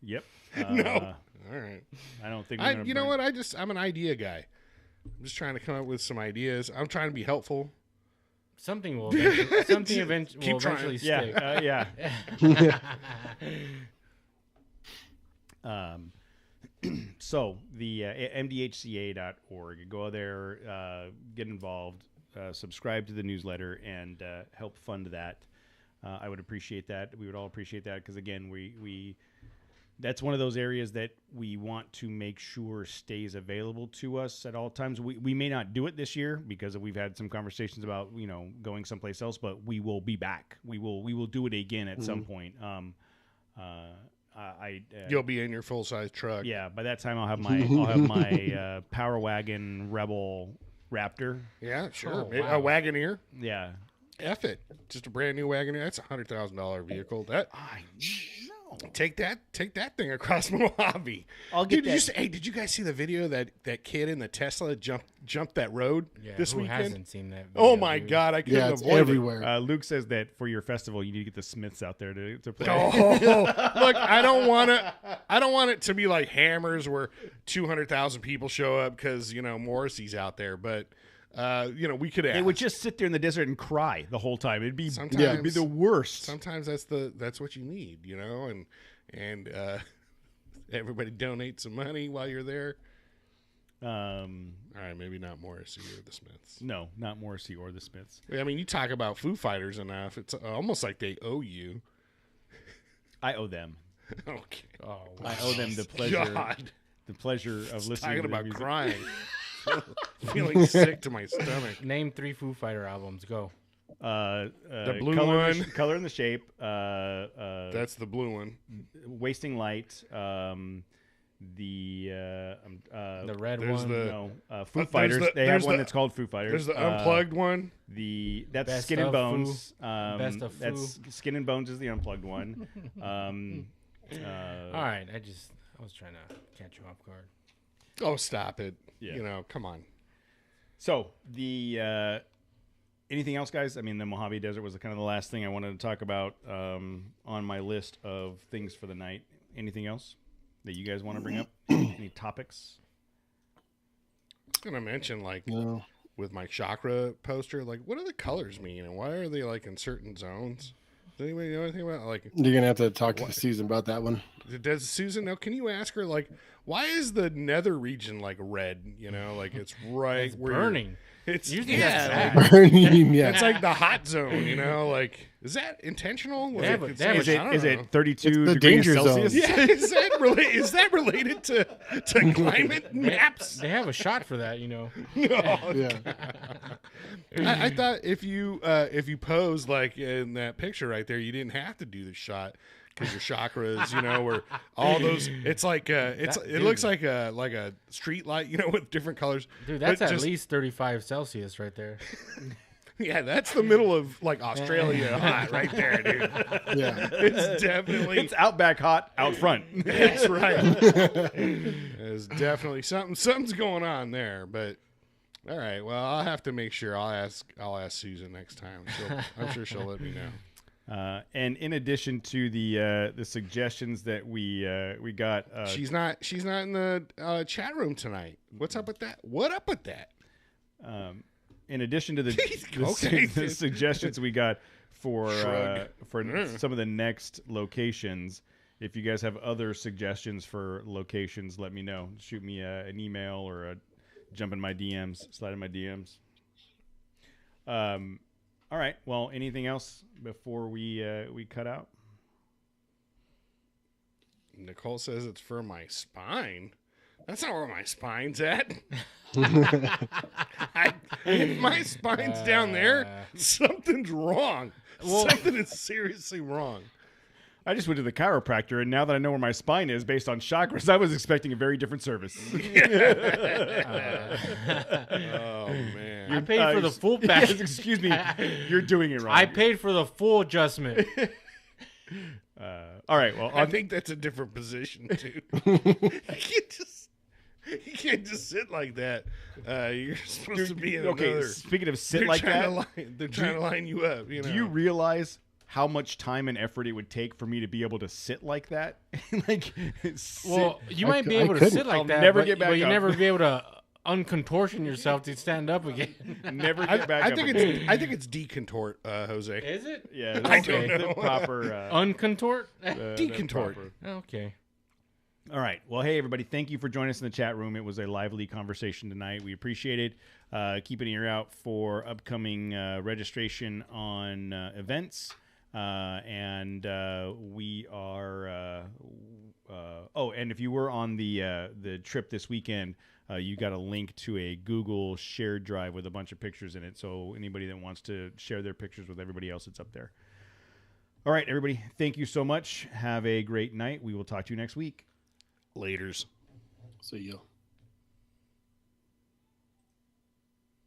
Yep. No. All right. I don't think you know what? I'm an idea guy. I'm just trying to come up with some ideas. I'm trying to be helpful. Something will eventually stick. Yeah. So the mdhca.org, go there, get involved, subscribe to the newsletter, and help fund that. I would appreciate that. We would all appreciate that, because again, we that's one of those areas that we want to make sure stays available to us at all times. We may not do it this year because we've had some conversations about, you know, going someplace else, but we will be back. We will do it again at some point. You'll be in your full size truck. Yeah, by that time I'll have my Power Wagon Rebel Raptor. Yeah, sure. Oh, wow. A Wagoneer. Yeah. F it. Just a brand new Wagoneer. That's $100,000 vehicle. Take that thing across Mojave. I'll get that. Did you guys see the video that kid in the Tesla jumped that road this weekend? Who hasn't seen that video, Oh my God, I couldn't it's avoid everywhere. it. Luke says that for your festival you need to get the Smiths out there to play. Oh, look, I don't want it to be like Hammers where 200,000 people show up because, you know, Morrissey's out there, but you know, we could ask. They would just sit there in the desert and cry the whole time. It'd be the worst. Sometimes that's what you need, you know, and everybody donate some money while you're there. All right, maybe not Morrissey or the Smiths. No, not Morrissey or the Smiths. I mean, you talk about Foo Fighters enough; it's almost like they owe you. I owe them. Okay. Oh, I owe them the pleasure. God. The pleasure of listening. Talking to about music. crying, feeling sick to my stomach. Name 3 Foo Fighter albums. Go. The blue Color, one. Color and the Shape. That's the blue one. Wasting Light. The red there's one. Foo Fighters. They have one that's called Foo Fighters. There's the unplugged one. That's Best Skin and of Bones. Best of Foo. That's Skin and Bones is the unplugged one. All right, I was trying to catch you off guard. Oh, stop it! Yeah. You know, come on. So the anything else, guys? I mean, the Mojave Desert was kind of the last thing I wanted to talk about on my list of things for the night. Anything else that you guys want to bring up? Any topics? was gonna mention like No. with my chakra poster, like what do the colors mean and why are they like in certain zones? Does anybody know anything about like? You're gonna have to talk to Susan about that one. Does Susan know? Can you ask her like why is the nether region like red? You know, like it's right It's where burning. It's Usually yeah, that's like, Burning, yeah. it's like the hot zone. You know, like is that intentional? They have Is a- Is I it don't is It's it 32 the degrees danger zone. Celsius? yeah, is that related to climate maps? They have a shot for that, you know. Yeah. I thought if you pose like in that picture right there, you didn't have to do the shot because your chakras, you know, were all those. It's like it looks like a street light, you know, with different colors. Dude, that's But at least 35 Celsius right there. yeah, that's the middle of like Australia hot right there, dude. Yeah. It's definitely It's outback hot out front. that's right. There's definitely something's going on there, but. All right. Well, I'll have to make sure. I'll ask Susan next time. I'm sure she'll let me know. And in addition to the suggestions that we got, She's not in the chat room tonight. What's up with that? What up with that? in addition to the Okay. the suggestions we got for Shrug. some of the next locations. If you guys have other suggestions for locations, let me know. Shoot me an email or jump in my DMs, slide in my DMs. All right. Well, anything else before we cut out? Nicole says it's for my spine. That's not where my spine's at. If my spine's down there, something's wrong. Something is seriously wrong. I just went to the chiropractor, and now that I know where my spine is based on chakras, I was expecting a very different service. Oh, man. I paid for the full package. Yes, excuse me. You're doing it wrong. I paid for the full adjustment. All right. Well, I think that's a different position, too. You can't just sit like that. You're supposed to be in okay. another. Speaking of sit They're like trying that, they're trying to line you up. You know? do you realize how much time and effort it would take for me to be able to sit like that? Like, Well, you I might be c- I able to couldn't. sit like I'll that, never but, get back but you up. never be able to uncontortion yourself to stand up again. never get back I up think again. I think it's decontort, Jose. Is it? Yeah, I that's don't the know. proper Uncontort? Decontort. Okay. All right. Well, hey, everybody. Thank you for joining us in the chat room. It was a lively conversation tonight. We appreciate it. Keep an ear out for upcoming registration on events. And we are... and if you were on the trip this weekend, you got a link to a Google shared drive with a bunch of pictures in it. So anybody that wants to share their pictures with everybody else, it's up there. All right, everybody. Thank you so much. Have a great night. We will talk to you next week. Laters. So you.